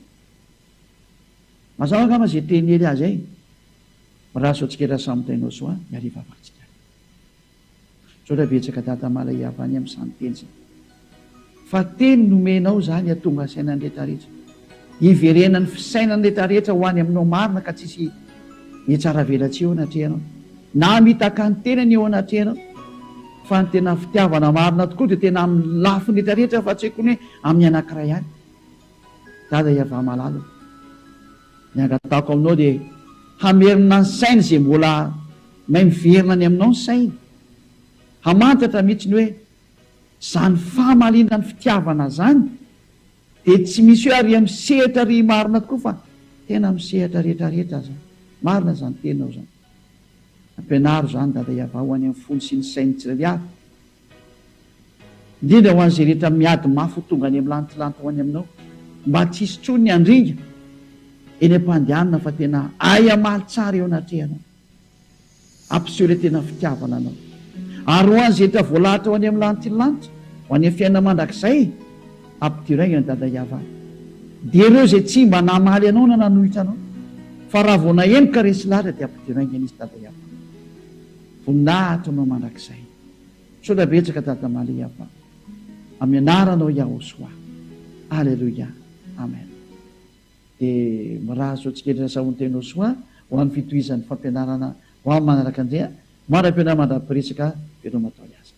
Mazava angamba zay teny Elia zay, raha soatsiketra samy teny Josoa miariva avatsika. Saotra betsaka data mala Iava any amin'ny sany teny zay, fa teny nomenao zany atonga sainany rehetrarehetra, iverenany fisainany rehetrarehetra ho any aminao marina ka tsisy hitsara velatsy eo natrehanao. na mitaka ny tenany eo anatrehana fa ny tena fitiavana marina tokoa dia tena amin'ny lafo ny rehetrarehetra fa tsy haiko ny hoe amin'ny anankiray ihany. Dada iava malalo ny angatako aminao dia hamerina ny saina izay mbola mahay miverina ny aminao ny saina, hamantatra mihitsy ny hoe zany fahamalina ny fitiavana zany dia tsy misy hoe ary misehatra ry marina tokoa fa tena misehatra rehetrarehetra zany. Marina zany tenao zany. Ampianaro zany dada iava ho any amin'ny fony sy ny sainy tsirairay avy, indrindra ho an'izay rehetra miady mafy tonga any amin'ny lantilanty ho any aminao, mba tsy hisy tsony ny andringa eny am-pandehanana fa tena ay amaly tsara eo anatrehanao, ampiseho ilay tena fitiavana anao. Ary ho an'izay rehetra voalahatra ho any amin'ny lantilanty ho any amin'ny fiainana mandrakizay, ampitiraingana dada iava. Dia ireo izay tsy mba namaly anao na nanohitra anao, fa raha vao nahenika resy lahatra dia ampitiraingana izy dada iava. Voninahitra anao mandrakizay. Sotra betsaka dada Maria iava, amin'ny anaranao Yahosoa. Alleluia. Amen. Dia mirazo antsika rehetra saony tenao soa ho amin'ny fitohizan'ny fampianarana ho amin'ny manaraka andrea mara-pianarana mandra-piresaka ianao matao azy.